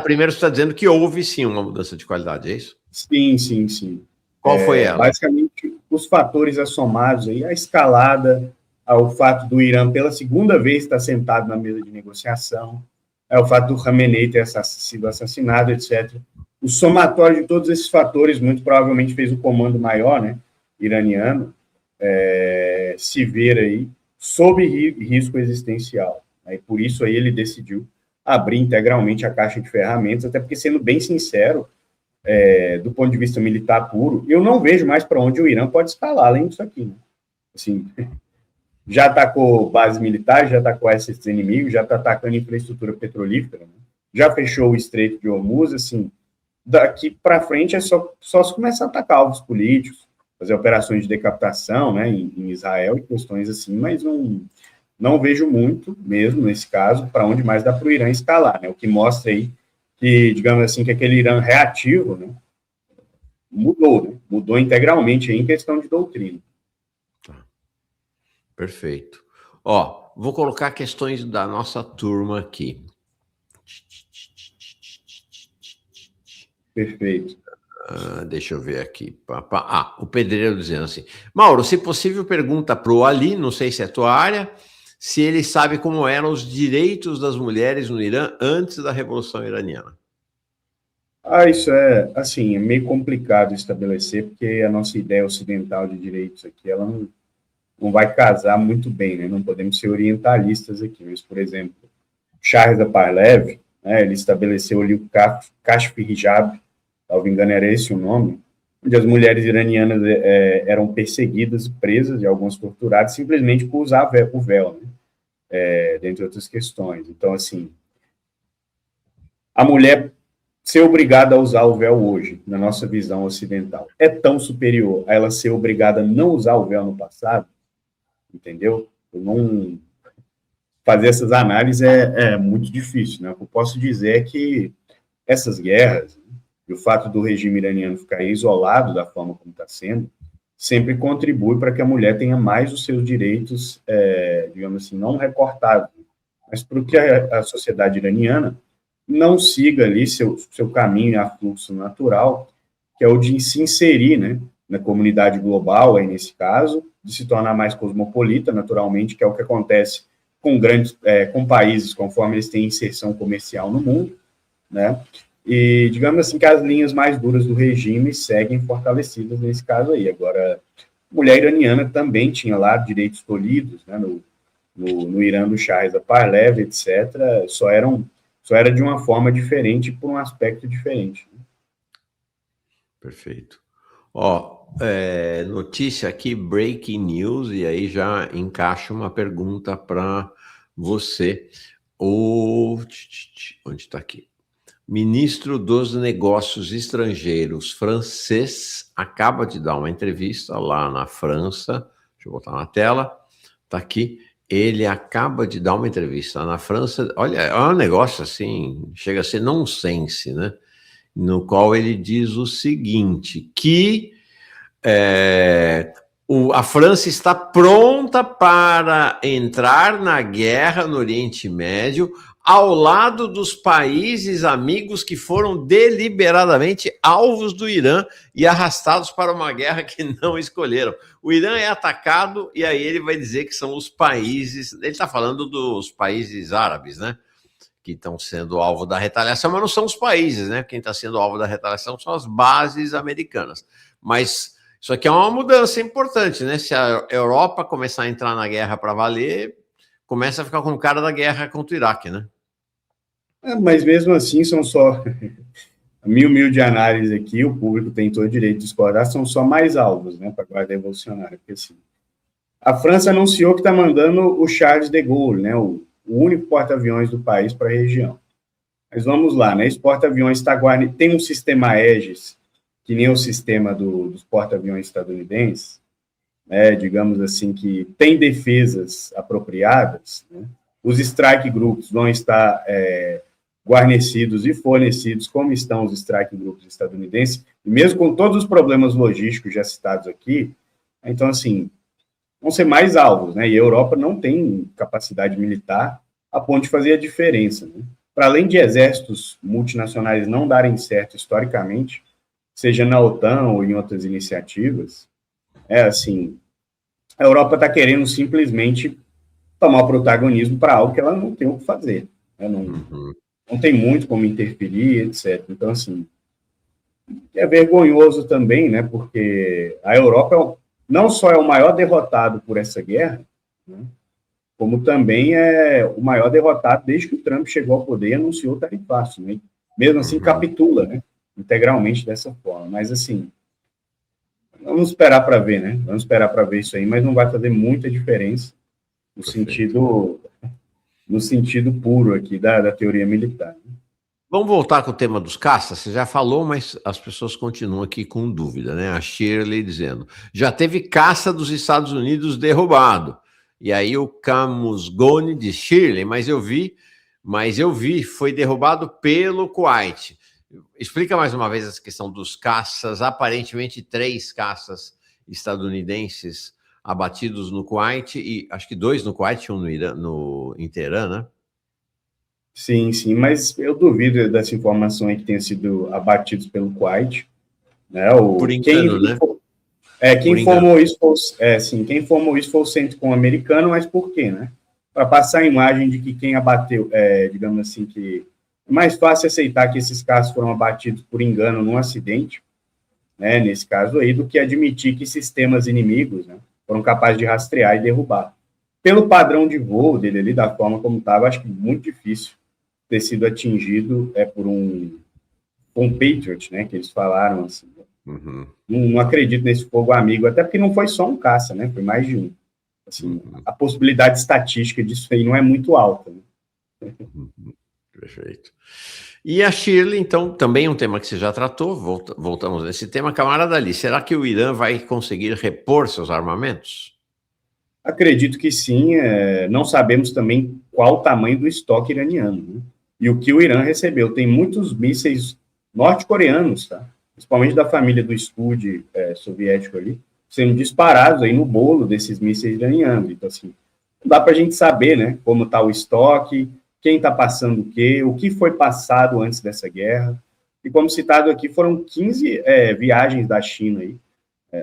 dizendo que houve sim uma mudança de qualidade, é isso? Sim, sim, sim. Qual foi ela? Basicamente, os fatores somados aí, a escalada, o fato do Irã, pela segunda vez, estar sentado na mesa de negociação, o fato do Khamenei ter sido assassinado, etc. O somatório de todos esses fatores, muito provavelmente, fez o comando maior, né, iraniano, se ver aí sob risco existencial. E por isso aí ele decidiu abrir integralmente a caixa de ferramentas, até porque, sendo bem sincero, do ponto de vista militar puro, eu não vejo mais para onde o Irã pode escalar além disso aqui, né? Assim, já atacou bases militares, já atacou esses inimigos, já está atacando infraestrutura petrolífera, né? Já fechou o Estreito de Hormuz, assim, daqui para frente é só se começar a atacar alvos políticos, fazer operações de decapitação, né, em Israel e questões assim, mas não vejo muito, mesmo nesse caso, para onde mais dá para o Irã escalar, né? O que mostra aí que, digamos assim, que aquele Irã reativo, né, mudou integralmente aí em questão de doutrina. Perfeito. Ó, vou colocar questões da nossa turma aqui. Perfeito. Deixa eu ver aqui. O Pedreiro dizendo assim: Mauro, se possível, pergunta para o Ali, não sei se é a tua área, se ele sabe como eram os direitos das mulheres no Irã antes da Revolução Iraniana. Isso é, assim, é meio complicado estabelecer, porque a nossa ideia ocidental de direitos aqui, ela não vai casar muito bem, né? Não podemos ser orientalistas aqui, mas, por exemplo, Shahrzad Pahlavi, né, ele estabeleceu ali o Kashf Hijab, salvo engano era esse o nome, onde as mulheres iranianas eram perseguidas e presas, e algumas torturadas, simplesmente por usar o véu, né? Dentre outras questões. Então, assim, a mulher ser obrigada a usar o véu hoje, na nossa visão ocidental, é tão superior a ela ser obrigada a não usar o véu no passado, entendeu? Eu não... Fazer essas análises é muito difícil, né? O que eu posso dizer é que essas guerras, e o fato do regime iraniano ficar isolado da forma como está sendo, sempre contribui para que a mulher tenha mais os seus direitos, digamos assim, não recortados, mas para que a sociedade iraniana não siga ali seu caminho a fluxo natural, que é o de se inserir, né, na comunidade global, aí nesse caso, de se tornar mais cosmopolita, naturalmente, que é o que acontece com países conforme eles têm inserção comercial no mundo, né? E digamos assim que as linhas mais duras do regime seguem fortalecidas nesse caso aí. Agora, a mulher iraniana também tinha lá direitos tolhidos, né? No Irã do Shahrzad Pahlavi, etc. Só era de uma forma diferente, por um aspecto diferente. Perfeito. Ó, notícia aqui, breaking news, e aí já encaixa uma pergunta para você. Onde está aqui? Ministro dos Negócios Estrangeiros francês acaba de dar uma entrevista lá na França. Deixa eu botar na tela. Está aqui. Ele acaba de dar uma entrevista na França. Olha, é um negócio assim, chega a ser nonsense, né? No qual ele diz o seguinte, que a França está pronta para entrar na guerra no Oriente Médio ao lado dos países amigos que foram deliberadamente alvos do Irã e arrastados para uma guerra que não escolheram. O Irã é atacado e aí ele vai dizer que são os países... Ele está falando dos países árabes, né? Que estão sendo alvo da retaliação, mas não são os países, né? Quem está sendo alvo da retaliação são as bases americanas. Mas isso aqui é uma mudança importante, né? Se a Europa começar a entrar na guerra para valer, começa a ficar com cara da guerra contra o Iraque, né? Mas mesmo assim, são só mil de análise aqui, o público tem todo o direito de discordar, são só mais alvos, né, para a Guarda Revolucionária, porque assim, a França anunciou que está mandando o Charles de Gaulle, né, o único porta-aviões do país para a região. Mas vamos lá, né, esse porta-aviões tem um sistema Aegis, que nem o sistema dos porta-aviões estadunidenses, né, digamos assim, que tem defesas apropriadas, né, os strike groups vão estar guarnecidos e fornecidos como estão os strike groups estadunidenses, e mesmo com todos os problemas logísticos já citados aqui, então, assim, vão ser mais alvos, né? E a Europa não tem capacidade militar a ponto de fazer a diferença, né? Para além de exércitos multinacionais não darem certo historicamente, seja na OTAN ou em outras iniciativas, assim, a Europa está querendo simplesmente tomar o protagonismo para algo que ela não tem o que fazer, né? Não tem muito como interferir, etc. Então, assim, é vergonhoso também, né? Porque a Europa não só é o maior derrotado por essa guerra, né, como também é o maior derrotado desde que o Trump chegou ao poder e anunciou o tarifaço, né? Mesmo assim, capitula, né? Integralmente dessa forma. Mas, assim, vamos esperar para ver, né? Vamos esperar para ver isso aí, mas não vai fazer muita diferença no sentido puro aqui da teoria militar. Vamos voltar com o tema dos caças? Você já falou, mas as pessoas continuam aqui com dúvida, né? A Shirley dizendo, já teve caça dos Estados Unidos derrubado. E aí o Camusgone diz, Shirley, mas eu vi, foi derrubado pelo Kuwait. Explica mais uma vez essa questão dos caças, aparentemente 3 caças estadunidenses abatidos no Kuwait, e acho que 2 no Kuwait e 1 no Irã, em Teherã, né? Sim, sim, mas eu duvido dessa informação aí que tenha sido abatidos pelo Kuwait, né? Por engano, né? Quem informou isso quem informou isso foi o CENTCOM americano, mas por quê, né? Para passar a imagem de que quem abateu, digamos assim, que é mais fácil aceitar que esses casos foram abatidos por engano num acidente, né, nesse caso aí, do que admitir que sistemas inimigos, né, foram capazes de rastrear e derrubar. Pelo padrão de voo dele ali, da forma como estava, acho que muito difícil ter sido atingido por um Patriot, né, que eles falaram assim. Uhum. Não acredito nesse fogo amigo, até porque não foi só um caça, né, foi mais de um. Assim, a possibilidade estatística disso aí não é muito alta. Né? Perfeito. E a Shirley, então, também um tema que você já tratou, voltamos nesse tema. Camarada Ali, será que o Irã vai conseguir repor seus armamentos? Acredito que sim, não sabemos também qual o tamanho do estoque iraniano, né? E o que o Irã recebeu. Tem muitos mísseis norte-coreanos, tá? Principalmente da família do Scud soviético ali, sendo disparados aí no bolo desses mísseis iranianos. Então, assim, não dá para a gente saber, né, como está o estoque, quem está passando o que foi passado antes dessa guerra. E como citado aqui, foram 15 viagens da China aí,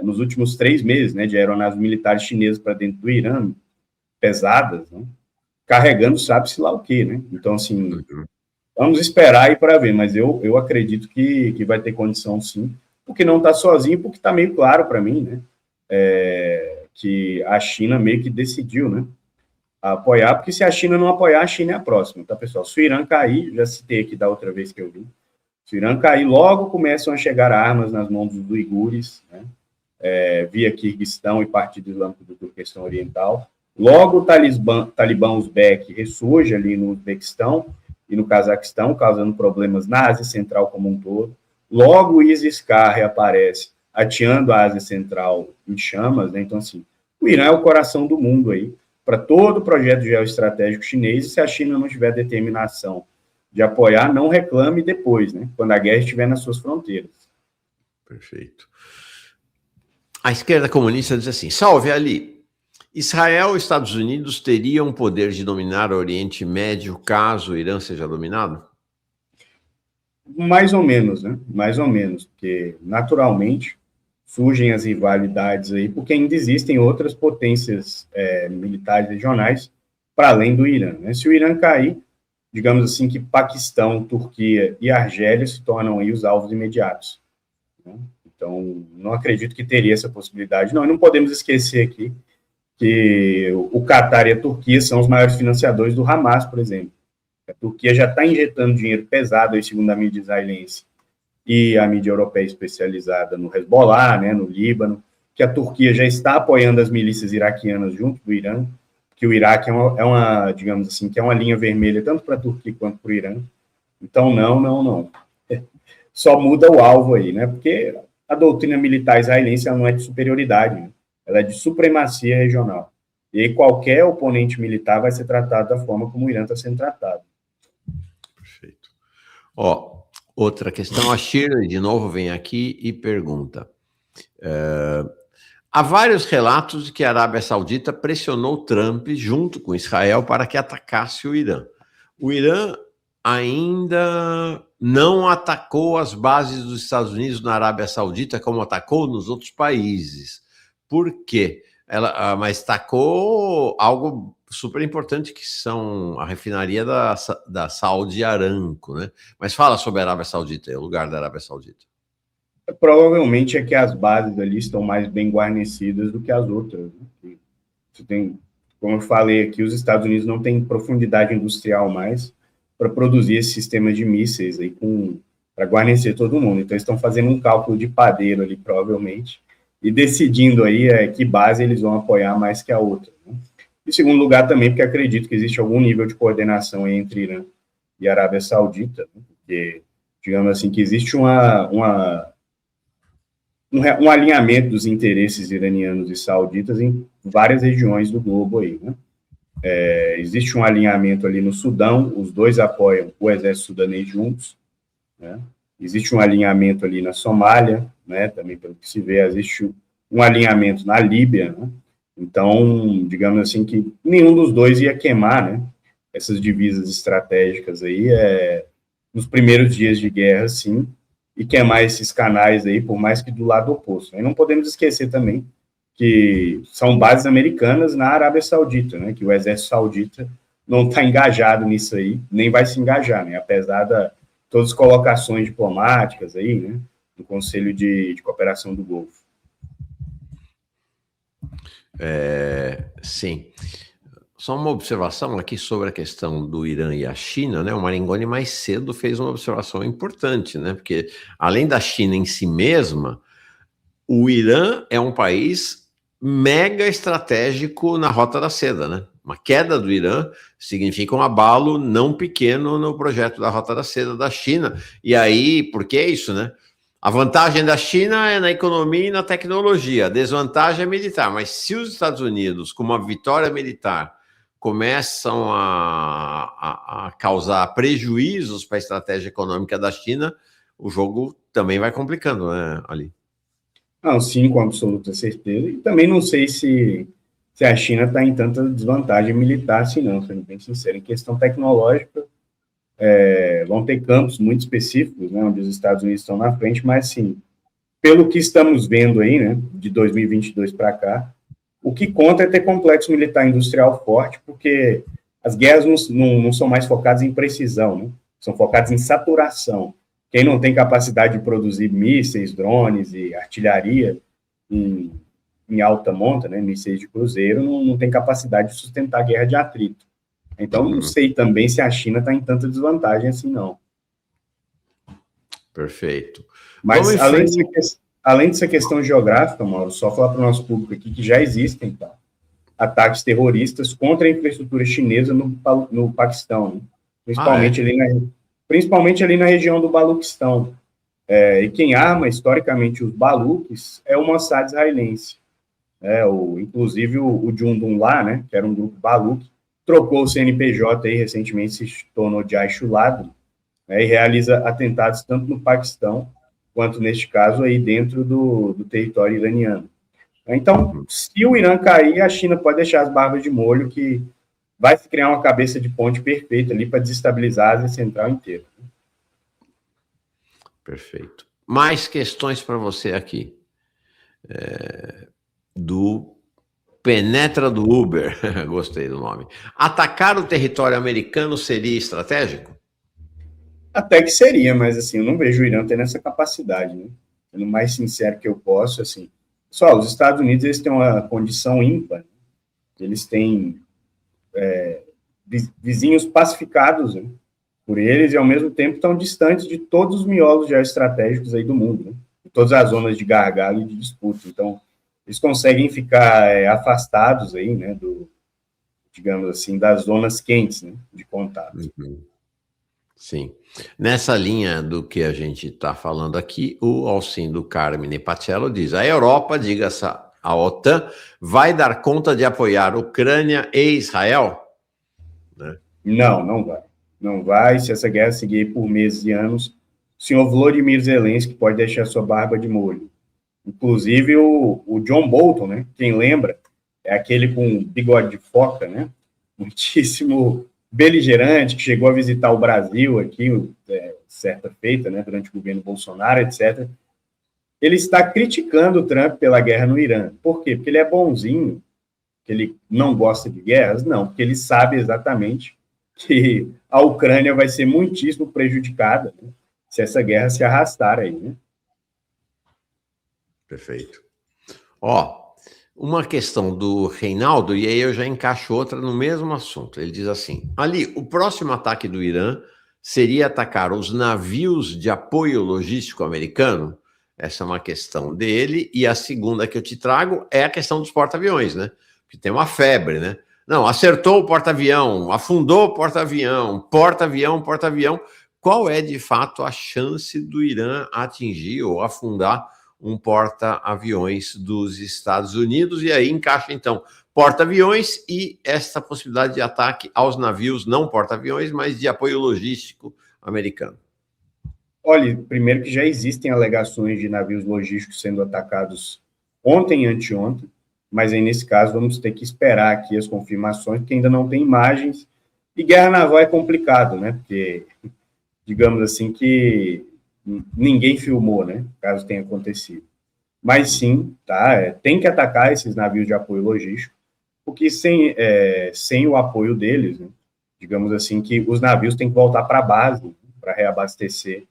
nos últimos 3 meses, né, de aeronaves militares chinesas para dentro do Irã, pesadas, né, carregando sabe-se lá o quê, né? Então, assim, vamos esperar aí para ver, mas eu acredito que vai ter condição, sim, porque não está sozinho, porque está meio claro para mim, né, que a China meio que decidiu, né, apoiar, porque se a China não apoiar, a China é a próxima, tá, pessoal? Se o Irã cair, já citei aqui da outra vez que eu vi, se o Irã cair, logo começam a chegar armas nas mãos dos uigures, né, via Quirguistão e Partido Islâmico do Turquestão Oriental. Logo o Talibã Uzbek ressurge ali no Uzbequistão e no Cazaquistão, causando problemas na Ásia Central como um todo. Logo o ISIS-K reaparece, ateando a Ásia Central em chamas, né? Então, assim, o Irã é o coração do mundo aí, para todo o projeto geoestratégico chinês, e se a China não tiver determinação de apoiar, não reclame depois, né? Quando a guerra estiver nas suas fronteiras. Perfeito. A esquerda comunista diz assim, salve Ali, Israel e Estados Unidos teriam poder de dominar o Oriente Médio caso o Irã seja dominado? Mais ou menos, né? Mais ou menos, porque naturalmente surgem as rivalidades aí, porque ainda existem outras potências militares regionais para além do Irã, né? Se o Irã cair, digamos assim que Paquistão, Turquia e Argélia se tornam aí os alvos imediatos, né? Então, não acredito que teria essa possibilidade. Não, e não podemos esquecer aqui que o Catar e a Turquia são os maiores financiadores do Hamas, por exemplo. A Turquia já está injetando dinheiro pesado, aí, segundo a mídia israelense e a mídia europeia especializada no Hezbollah, né, no Líbano, que a Turquia já está apoiando as milícias iraquianas junto do Irã, que o Iraque é uma, digamos assim, que é uma linha vermelha tanto para a Turquia quanto para o Irã. Então, não. Só muda o alvo aí, né? Porque a doutrina militar israelense ela não é de superioridade, né? Ela é de supremacia regional. E aí qualquer oponente militar vai ser tratado da forma como o Irã está sendo tratado. Perfeito. Outra questão, a Shirley de novo vem aqui e pergunta, há vários relatos de que a Arábia Saudita pressionou Trump junto com Israel para que atacasse o Irã. O Irã ainda não atacou as bases dos Estados Unidos na Arábia Saudita como atacou nos outros países. Por quê? Mas atacou algo super importante, que são a refinaria da Saudi Aramco, né? Mas fala sobre a Arábia Saudita, o lugar da Arábia Saudita. Provavelmente é que as bases ali estão mais bem guarnecidas do que as outras, né? Você tem, como eu falei aqui, os Estados Unidos não têm profundidade industrial mais para produzir esse sistema de mísseis aí para guarnecer todo mundo. Então, eles estão fazendo um cálculo de padeiro ali, provavelmente, e decidindo aí que base eles vão apoiar mais que a outra, né? Em segundo lugar, também, porque acredito que existe algum nível de coordenação entre Irã e Arábia Saudita, né? Porque, digamos assim, que existe um alinhamento dos interesses iranianos e sauditas em várias regiões do globo aí, né? Existe um alinhamento ali no Sudão, os dois apoiam o exército sudanês juntos, né? Existe um alinhamento ali na Somália, né? Também pelo que se vê, existe um alinhamento na Líbia, né? Então, digamos assim, que nenhum dos dois ia queimar, né, essas divisas estratégicas aí, nos primeiros dias de guerra, sim, e queimar esses canais aí, por mais que do lado oposto. E não podemos esquecer também que são bases americanas na Arábia Saudita, né, que o exército saudita não está engajado nisso aí, nem vai se engajar, né, apesar de todas as colocações diplomáticas aí, né, do Conselho de Cooperação do Golfo. Sim. Só uma observação aqui sobre a questão do Irã e a China, né? O Maringoni mais cedo fez uma observação importante, né? Porque além da China em si mesma, o Irã é um país mega estratégico na Rota da Seda, né? Uma queda do Irã significa um abalo não pequeno no projeto da Rota da Seda da China. E aí, por que isso, né? A vantagem da China é na economia e na tecnologia, a desvantagem é militar. Mas se os Estados Unidos, com uma vitória militar, começam a causar prejuízos para a estratégia econômica da China, o jogo também vai complicando, né, Ali? Não, sim, com absoluta certeza. E também não sei se a China está em tanta desvantagem militar assim, não, sendo bem sincero. Em questão tecnológica, vão ter campos muito específicos, né, onde os Estados Unidos estão na frente, mas, sim, pelo que estamos vendo aí, né, de 2022 para cá, o que conta é ter complexo militar industrial forte, porque as guerras não são mais focadas em precisão, né, são focadas em saturação. Quem não tem capacidade de produzir mísseis, drones e artilharia em alta monta, né, mísseis de cruzeiro, não tem capacidade de sustentar a guerra de atrito. Então, não sei também se a China está em tanta desvantagem assim, não. Perfeito. Mas, além dessa questão geográfica, Mauro, só falar para o nosso público aqui que já existem, tá, ataques terroristas contra a infraestrutura chinesa no Paquistão, né? Principalmente ali na região do Baluquistão. E quem arma, historicamente, os baluques é o Mossad israelense. Inclusive, o Jundunlah, né, que era um grupo baluque, trocou o CNPJ aí, recentemente se tornou Jaish-ul-Adl, né, e realiza atentados tanto no Paquistão, quanto, neste caso, aí dentro do território iraniano. Então, se o Irã cair, a China pode deixar as barbas de molho, que vai se criar uma cabeça de ponte perfeita ali para desestabilizar a Ásia Central inteira. Perfeito. Mais questões para você aqui. Do Penetra do Uber, gostei do nome. Atacar o território americano seria estratégico? Até que seria, mas assim, eu não vejo o Irã tendo essa capacidade, né? Sendo mais sincero que eu posso, assim. Só, os Estados Unidos, eles têm uma condição ímpar. Eles têm vizinhos pacificados, né, por eles, e ao mesmo tempo estão distantes de todos os miolos geoestratégicos aí do mundo, né? De todas as zonas de gargalo e de disputa. Então, eles conseguem ficar afastados aí, né, digamos assim, das zonas quentes, né, de contato. Sim. Nessa linha do que a gente está falando aqui, o Alcindo Carmine Pacello diz: a Europa, diga-se a OTAN, vai dar conta de apoiar Ucrânia e Israel? Né? Não vai. Não vai. Se essa guerra seguir por meses e anos, o senhor Volodymyr Zelensky pode deixar sua barba de molho. Inclusive o John Bolton, né? Quem lembra, é aquele com bigode de foca, né? Muitíssimo beligerante, que chegou a visitar o Brasil aqui, certa feita, né? Durante o governo Bolsonaro, etc. Ele está criticando o Trump pela guerra no Irã. Por quê? Porque ele é bonzinho, que ele não gosta de guerras? Não, porque ele sabe exatamente que a Ucrânia vai ser muitíssimo prejudicada, né, se essa guerra se arrastar aí, né? Perfeito. Uma questão do Reinaldo, e aí eu já encaixo outra no mesmo assunto. Ele diz assim: ali, o próximo ataque do Irã seria atacar os navios de apoio logístico americano? Essa é uma questão dele. E a segunda que eu te trago é a questão dos porta-aviões, né? Que tem uma febre, né? Não, acertou o porta-avião, afundou o porta-avião, porta-avião, porta-avião. Qual é, de fato, a chance do Irã atingir ou afundar um porta-aviões dos Estados Unidos? E aí encaixa, então, porta-aviões e essa possibilidade de ataque aos navios, não porta-aviões, mas de apoio logístico americano. Olha, primeiro que já existem alegações de navios logísticos sendo atacados ontem e anteontem, mas aí nesse caso vamos ter que esperar aqui as confirmações, porque ainda não tem imagens, e guerra naval é complicado, né, porque, digamos assim, que ninguém filmou, né, caso tenha acontecido. Mas sim, tá, tem que atacar esses navios de apoio logístico, porque sem o apoio deles, né, digamos assim, que os navios têm que voltar para a base para reabastecer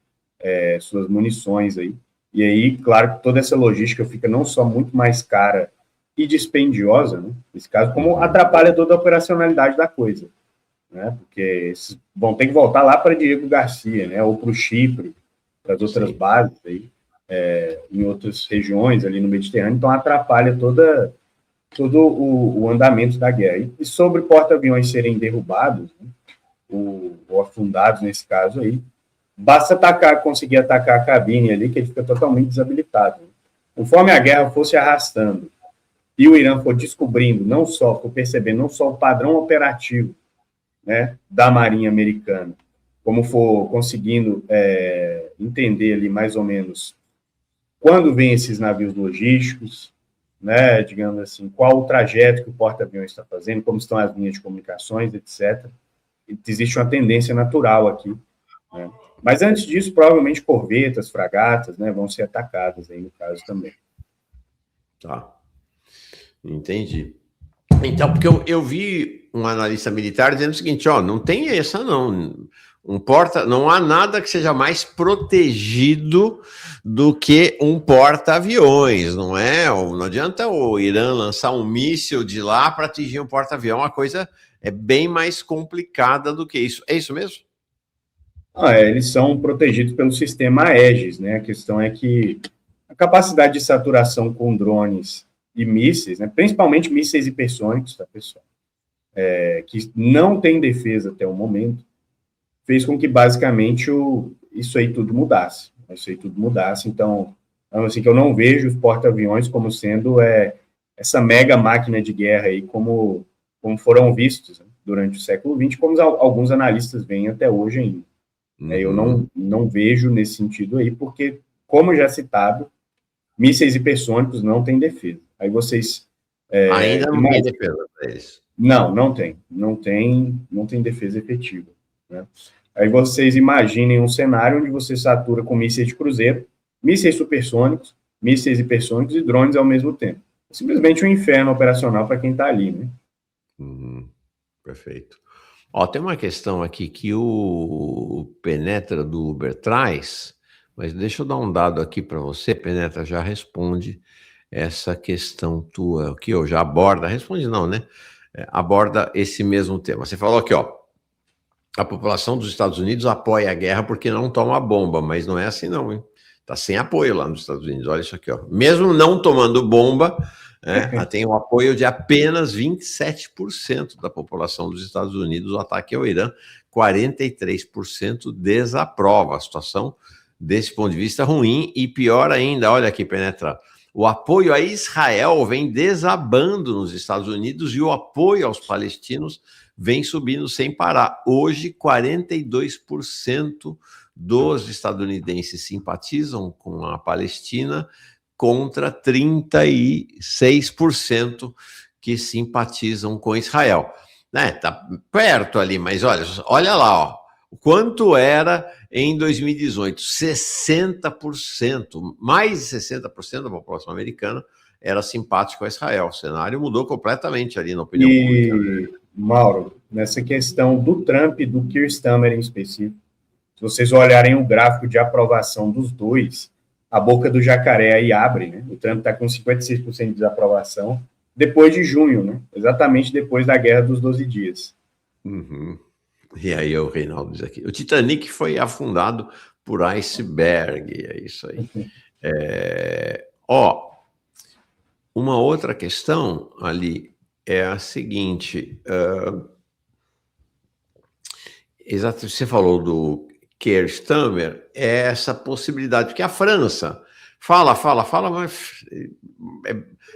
suas munições aí. E aí, claro que toda essa logística fica não só muito mais cara e dispendiosa, né, nesse caso, como atrapalha toda a operacionalidade da coisa, né, porque esses vão ter que voltar lá para Diego Garcia, né, ou para o Chipre, para as outras bases aí, em outras regiões ali no Mediterrâneo, então atrapalha todo o andamento da guerra. E sobre porta-aviões serem derrubados, né, ou afundados nesse caso aí, basta conseguir atacar a cabine ali, que ele fica totalmente desabilitado. Conforme a guerra fosse arrastando e o Irã for descobrindo, for percebendo não só o padrão operativo, né, da Marinha Americana, como for conseguindo entender ali mais ou menos quando vem esses navios logísticos, né, digamos assim, qual o trajeto que o porta-aviões está fazendo, como estão as linhas de comunicações, etc. Existe uma tendência natural aqui, né? Mas antes disso, provavelmente corvetas, fragatas, né, vão ser atacadas aí no caso também. Tá, entendi. Então, porque eu vi um analista militar dizendo o seguinte, ó, não tem essa não, não há nada que seja mais protegido do que um porta-aviões, não é? Não adianta o Irã lançar um míssil de lá para atingir um porta-avião, a coisa é bem mais complicada do que isso. É isso mesmo? Eles são protegidos pelo sistema Aegis, né? A questão é que a capacidade de saturação com drones e mísseis, né, principalmente mísseis hipersônicos, tá, pessoal, que não tem defesa até o momento, fez com que, basicamente, isso aí tudo mudasse. Então, assim, que eu não vejo os porta-aviões como sendo essa mega máquina de guerra aí, como foram vistos, né, durante o século XX, como alguns analistas veem até hoje ainda. Eu não vejo nesse sentido aí, porque, como já citado, mísseis hipersônicos não têm defesa. Aí vocês... ainda não tem defesa para eles. Não tem defesa efetiva, né? Aí vocês imaginem um cenário onde você satura com mísseis de cruzeiro, mísseis supersônicos, mísseis hipersônicos e drones ao mesmo tempo. É simplesmente um inferno operacional para quem está ali, né? Perfeito. Ó, tem uma questão aqui que o Penetra do Uber traz, mas deixa eu dar um dado aqui para você. Penetra já responde essa questão tua, que eu já aborda, responde não, né? Aborda esse mesmo tema. Você falou aqui, ó, a população dos Estados Unidos apoia a guerra porque não toma bomba, mas não é assim não, hein? Tá sem apoio lá nos Estados Unidos, olha isso aqui, ó. Mesmo não tomando bomba, tem o apoio de apenas 27% da população dos Estados Unidos. O ataque ao Irã, 43% desaprova. A situação, desse ponto de vista, ruim. E pior ainda, olha aqui, Penetra, o apoio a Israel vem desabando nos Estados Unidos e o apoio aos palestinos vem subindo sem parar. Hoje, 42% dos estadunidenses simpatizam com a Palestina, contra 36% que simpatizam com Israel. Tá perto ali, mas olha lá, ó, quanto era em 2018? 60%, mais de 60% da população americana era simpático a Israel. O cenário mudou completamente ali na opinião pública. Mauro, nessa questão do Trump e do Keir Starmer em específico, se vocês olharem o gráfico de aprovação dos dois, a boca do jacaré aí abre, né? O Trump está com 56% de desaprovação depois de junho, né? Exatamente depois da Guerra dos 12 Dias. E aí o Reinaldo diz aqui, o Titanic foi afundado por iceberg, é isso aí. Uma outra questão ali é a seguinte, exato, você falou do Keir Starmer, é essa possibilidade, porque a França fala, mas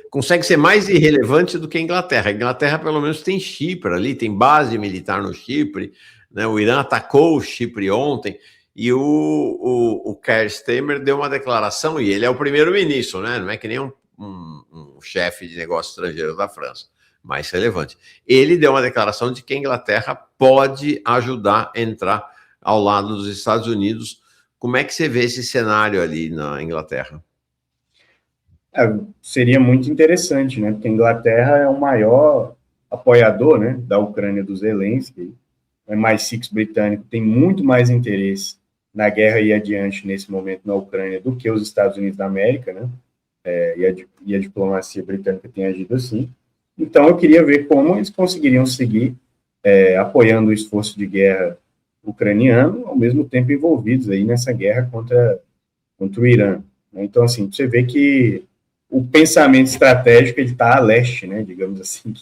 consegue ser mais irrelevante do que a Inglaterra. A Inglaterra, pelo menos, tem Chipre ali, tem base militar no Chipre, né? O Irã atacou o Chipre ontem, e o Keir Starmer deu uma declaração, e ele é o primeiro-ministro, né? Não é que nem um um chefe de negócios estrangeiros da França, mais relevante. Ele deu uma declaração de que a Inglaterra pode ajudar a entrar ao lado dos Estados Unidos. Como é que você vê esse cenário ali na Inglaterra? Seria muito interessante, né? Porque a Inglaterra é o maior apoiador, né, da Ucrânia do Zelensky. O MI6 britânico tem muito mais interesse na guerra e adiante nesse momento na Ucrânia do que os Estados Unidos da América, né? E a diplomacia britânica tem agido assim. Então, eu queria ver como eles conseguiriam seguir apoiando o esforço de guerra ucraniano, ao mesmo tempo envolvidos aí nessa guerra contra o Irã. Então, assim, você vê que o pensamento estratégico está a leste, né, digamos assim,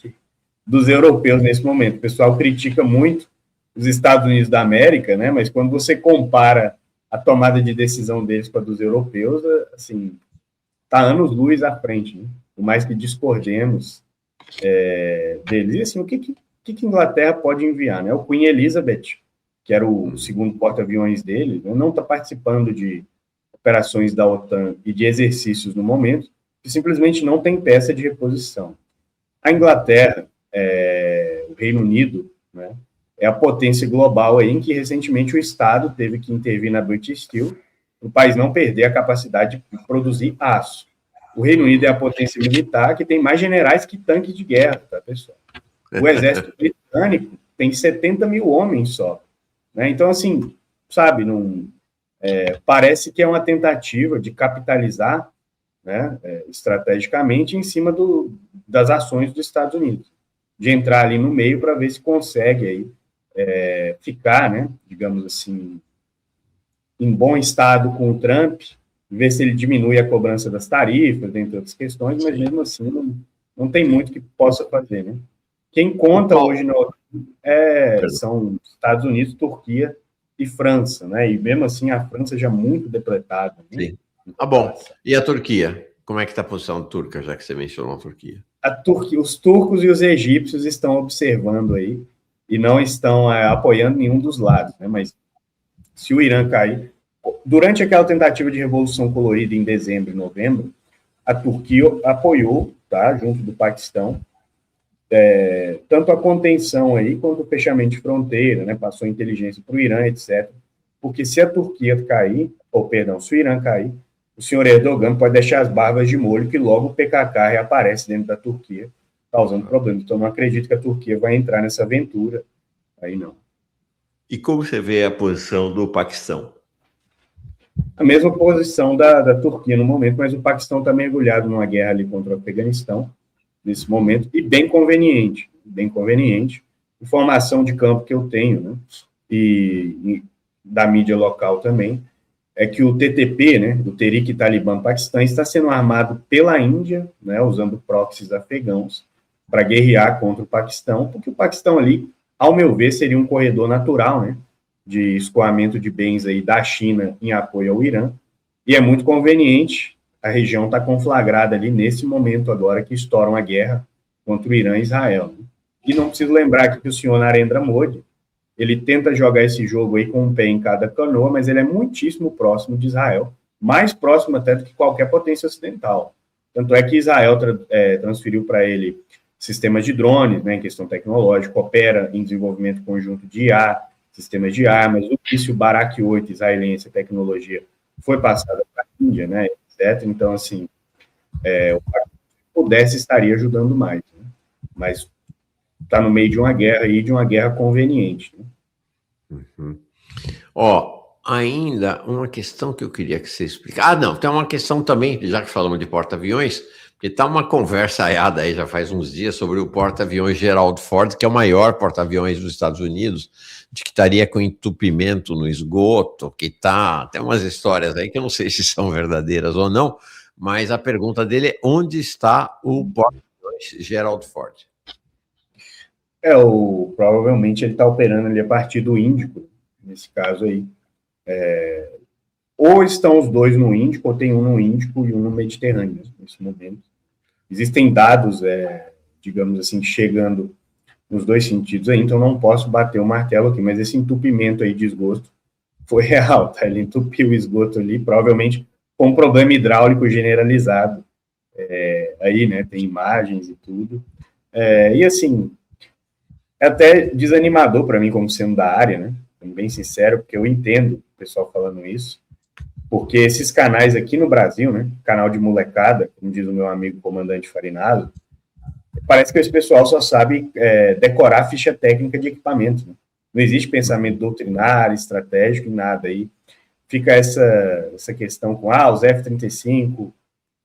dos europeus nesse momento. O pessoal critica muito os Estados Unidos da América, né, mas quando você compara a tomada de decisão deles com a dos europeus, assim, está anos-luz à frente, né? Por mais que discordemos deles. E, assim, o que a Inglaterra pode enviar, né? O Queen Elizabeth, que era o segundo porta-aviões dele, né, não está participando de operações da OTAN e de exercícios no momento, que simplesmente não tem peça de reposição. A Inglaterra, o Reino Unido, né, é a potência global aí, em que recentemente o Estado teve que intervir na British Steel, para o país não perder a capacidade de produzir aço. O Reino Unido é a potência militar que tem mais generais que tanques de guerra, tá, pessoal? O exército britânico tem 70 mil homens só, né? Então, assim, sabe, parece que é uma tentativa de capitalizar, né, estrategicamente em cima das ações dos Estados Unidos, de entrar ali no meio para ver se consegue aí, ficar, né, digamos assim, em bom estado com o Trump, ver se ele diminui a cobrança das tarifas, dentre outras questões, mas mesmo assim não tem muito que possa fazer, né? Quem conta hoje são Estados Unidos, Turquia e França, né? E mesmo assim a França já muito depletada. Né? Sim. Ah, bom. E a Turquia? Como é que está a posição turca, já que você mencionou a Turquia? Os turcos e os egípcios estão observando aí e não estão apoiando nenhum dos lados, né? Mas se o Irã cair, durante aquela tentativa de revolução colorida em dezembro e novembro, a Turquia apoiou, tá, junto do Paquistão, tanto a contenção aí quanto o fechamento de fronteira, né, passou inteligência para o Irã, etc. Porque se a Turquia cair, se o Irã cair, o senhor Erdogan pode deixar as barbas de molho que logo o PKK reaparece dentro da Turquia, causando problemas. Então, não acredito que a Turquia vai entrar nessa aventura. Aí não. E como você vê a posição do Paquistão? A mesma posição da Turquia no momento, mas o Paquistão está mergulhado numa guerra ali contra o Afeganistão, nesse momento, e bem conveniente. Informação de campo que eu tenho, né, e da mídia local também, é que o TTP, né, o Tehrik-i-Taliban Paquistão, está sendo armado pela Índia, né, usando proxies afegãos, para guerrear contra o Paquistão, porque o Paquistão ali, ao meu ver, seria um corredor natural, né, de escoamento de bens aí da China em apoio ao Irã, e é muito conveniente, a região está conflagrada ali nesse momento agora que estoura uma guerra contra o Irã e Israel. Né? E não preciso lembrar aqui que o senhor Narendra Modi, ele tenta jogar esse jogo aí com um pé em cada canoa, mas ele é muitíssimo próximo de Israel, mais próximo até do que qualquer potência ocidental. Tanto é que Israel transferiu para ele sistemas de drones, né, em questão tecnológica, opera em desenvolvimento conjunto de IA, sistemas de armas, o míssil Barak 8 israelense, a tecnologia foi passada para a Índia, né, etc. Então, assim, o Paquistão, se pudesse, estaria ajudando mais, né? Mas está no meio de uma guerra aí, de uma guerra conveniente. Né? Uhum. Ainda uma questão que eu queria que você explicasse. Não, tem uma questão também, já que falamos de porta-aviões, porque está uma conversa aí já faz uns dias sobre o porta-aviões Gerald Ford, que é o maior porta-aviões dos Estados Unidos, de que estaria com entupimento no esgoto, tem umas histórias aí que eu não sei se são verdadeiras ou não, mas a pergunta dele é: onde está o porta-aviões Gerald Ford? Provavelmente ele está operando ali a partir do Índico, nesse caso aí. Ou estão os dois no Índico, ou tem um no Índico e um no Mediterrâneo, nesse momento. Existem dados, digamos assim, chegando nos dois sentidos aí, então não posso bater o martelo aqui, mas esse entupimento aí de esgoto foi real, tá? Ele entupiu o esgoto ali, provavelmente com um problema hidráulico generalizado aí, né, tem imagens e tudo. E assim, é até desanimador para mim, como sendo da área, né, sendo bem sincero, porque eu entendo o pessoal falando isso, porque esses canais aqui no Brasil, né, canal de molecada, como diz o meu amigo comandante Farinado, parece que esse pessoal só sabe decorar ficha técnica de equipamento, né? Não existe pensamento doutrinário, estratégico, nada. Aí fica essa questão com os F-35,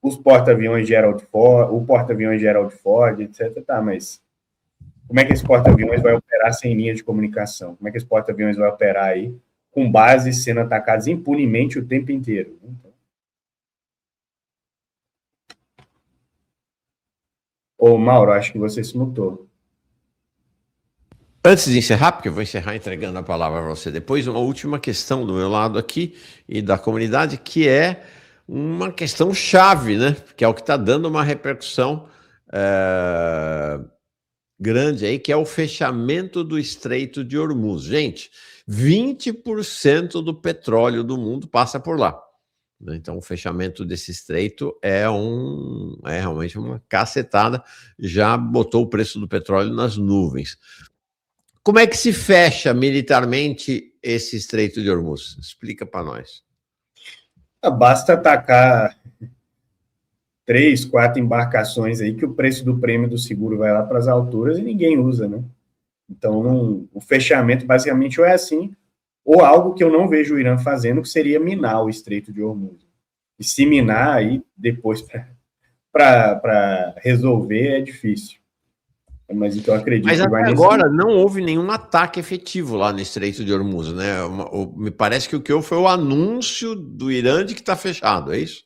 os porta-aviões Gerald Ford, o porta-aviões Gerald Ford, etc. Tá, mas como é que esse porta-aviões vai operar sem linha de comunicação? Como é que esse porta-aviões vai operar aí com bases sendo atacadas impunemente o tempo inteiro? Ô, Mauro, acho que você se mutou. Antes de encerrar, porque eu vou encerrar entregando a palavra para você depois, uma última questão do meu lado aqui e da comunidade, que é uma questão chave, né? Que é o que está dando uma repercussão grande aí, que é o fechamento do Estreito de Hormuz. Gente, 20% do petróleo do mundo passa por lá. Então, o fechamento desse estreito é realmente uma cacetada, já botou o preço do petróleo nas nuvens. Como é que se fecha militarmente esse Estreito de Hormuz? Explica para nós. Basta atacar 3, 4 embarcações aí que o preço do prêmio do seguro vai lá para as alturas e ninguém usa, né? Então, o fechamento basicamente ou é assim, ou algo que eu não vejo o Irã fazendo, que seria minar o Estreito de Hormuz. E se minar, aí depois para resolver é difícil. Mas então eu acredito que vai até nesse... agora não houve nenhum ataque efetivo lá no Estreito de Hormuz, né? Me parece que o que houve foi o anúncio do Irã de que está fechado, é isso?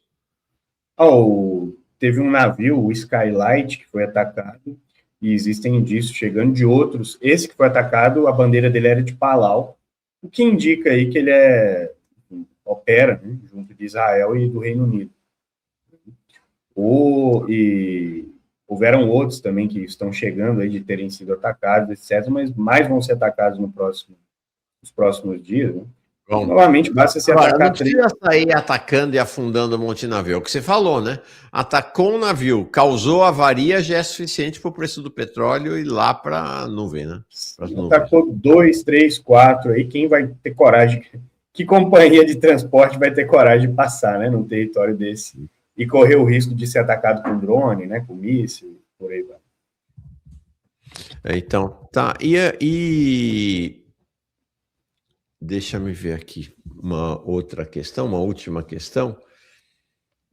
Teve um navio, o Skylight, que foi atacado, e existem indícios chegando de outros. Esse que foi atacado, a bandeira dele era de Palau, o que indica aí que ele opera, né, junto de Israel e do Reino Unido. E houveram outros também que estão chegando aí de terem sido atacados, etc., mas mais vão ser atacados nos próximos dias, né? Bom, novamente, basta se agora, atacar... não precisa sair atacando e afundando um monte de navio. É o que você falou, né? Atacou um navio, causou avaria, já é suficiente para o preço do petróleo ir lá para a nuvem, né? Atacou 2, 3, 4, aí quem vai ter coragem? Que companhia de transporte vai ter coragem de passar, né, num território desse e correr o risco de ser atacado com drone, né, com míssil, por aí vai. Então, tá. E deixa-me ver aqui uma outra questão, uma última questão.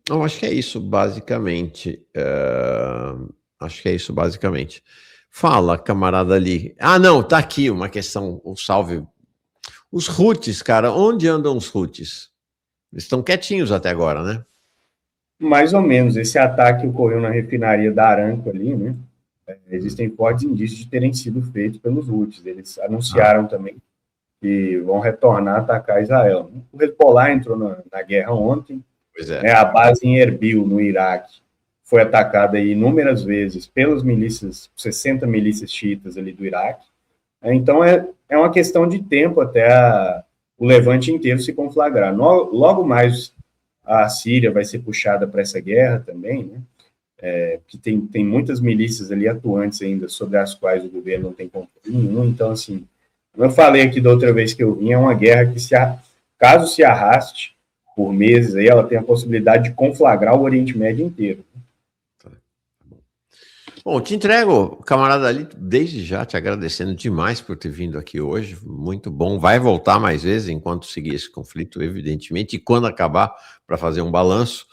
Eu acho que é isso, basicamente. Acho que é isso, basicamente. Fala, camarada ali. Não, tá aqui uma questão, um salve. Os Houthis, cara, onde andam os Houthis? Eles estão quietinhos até agora, né? Mais ou menos. Esse ataque ocorreu na refinaria da Aramco ali, né? Existem fortes indícios de terem sido feitos pelos Houthis. Eles anunciaram também que vão retornar a atacar Israel. O Hezbollah entrou na guerra ontem. Pois é. Né, a base em Erbil, no Iraque, foi atacada aí inúmeras vezes pelas milícias, 60 milícias xiitas ali do Iraque. Então, é uma questão de tempo até o levante inteiro se conflagrar. Logo mais, a Síria vai ser puxada para essa guerra também, né? Que tem muitas milícias ali atuantes ainda, sobre as quais o governo não tem controle nenhum. Então, assim, como eu falei aqui da outra vez que eu vim, é uma guerra que, caso se arraste por meses, aí ela tem a possibilidade de conflagrar o Oriente Médio inteiro. Bom, te entrego, camarada ali, desde já te agradecendo demais por ter vindo aqui hoje, muito bom. Vai voltar mais vezes enquanto seguir esse conflito, evidentemente, e quando acabar, para fazer um balanço.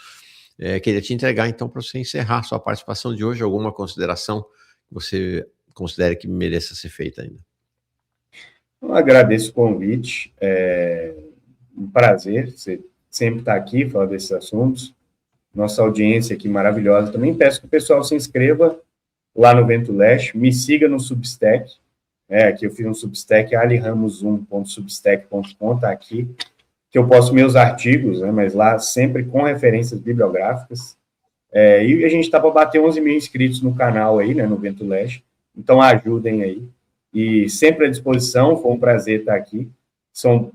Queria te entregar, então, para você encerrar sua participação de hoje, alguma consideração que você considere que mereça ser feita ainda. Eu agradeço o convite, um prazer, você sempre está aqui, falar desses assuntos, nossa audiência aqui maravilhosa. Também peço que o pessoal se inscreva lá no Vento Leste, me siga no Substack, aqui eu fiz um Substack, aliramos1.substack.com, tá aqui, que eu posto meus artigos, né, mas lá sempre com referências bibliográficas, e a gente está para bater 11 mil inscritos no canal aí, né, no Vento Leste, então ajudem aí, e sempre à disposição, foi um prazer estar aqui. São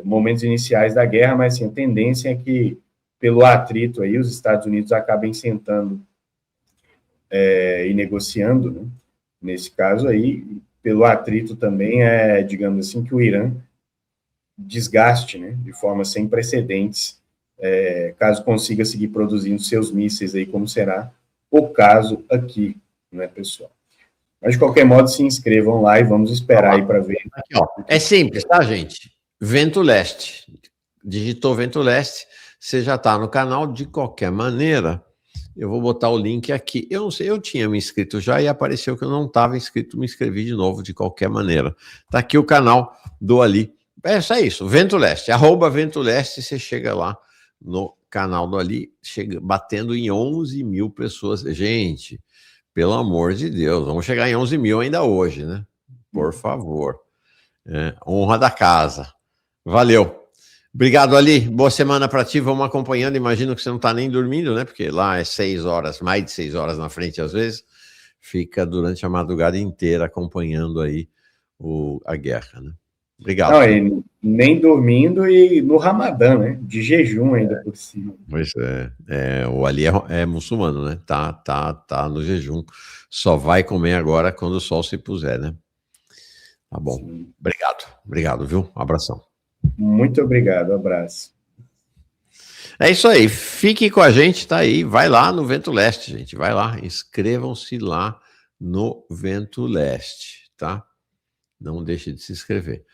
momentos iniciais da guerra, mas assim, a tendência é que pelo atrito aí, os Estados Unidos acabem sentando e negociando, né? Nesse caso aí, pelo atrito também, digamos assim, que o Irã desgaste, né, de forma sem precedentes, caso consiga seguir produzindo seus mísseis aí, como será o caso aqui, né, pessoal? Mas, de qualquer modo, se inscrevam lá e vamos esperar aí para ver. Aqui, ó. É simples, tá, gente? Vento Leste. Digitou Vento Leste, você já está no canal. De qualquer maneira, eu vou botar o link aqui. Eu não sei, eu tinha me inscrito já e apareceu que eu não estava inscrito, me inscrevi de novo de qualquer maneira. Tá aqui o canal do Ali. É só isso, Vento Leste, @Vento Leste, você chega lá no canal do Ali, chega batendo em 11 mil pessoas. Gente, pelo amor de Deus, vamos chegar em 11 mil ainda hoje, né? Por favor. Honra da casa. Valeu. Obrigado, Ali. Boa semana para ti. Vamos acompanhando. Imagino que você não está nem dormindo, né? Porque lá é 6 horas, mais de 6 horas na frente, às vezes. Fica durante a madrugada inteira acompanhando aí a guerra, né? Obrigado. Não, nem dormindo e no Ramadã, né? De jejum ainda por cima. Pois o Ali é muçulmano, né? Tá no jejum. Só vai comer agora quando o sol se puser, né? Tá bom. Sim. Obrigado, viu? Um abração. Muito obrigado, abraço. É isso aí, fique com a gente, tá aí, vai lá no Vento Leste, gente, vai lá, inscrevam-se lá no Vento Leste, tá? Não deixe de se inscrever.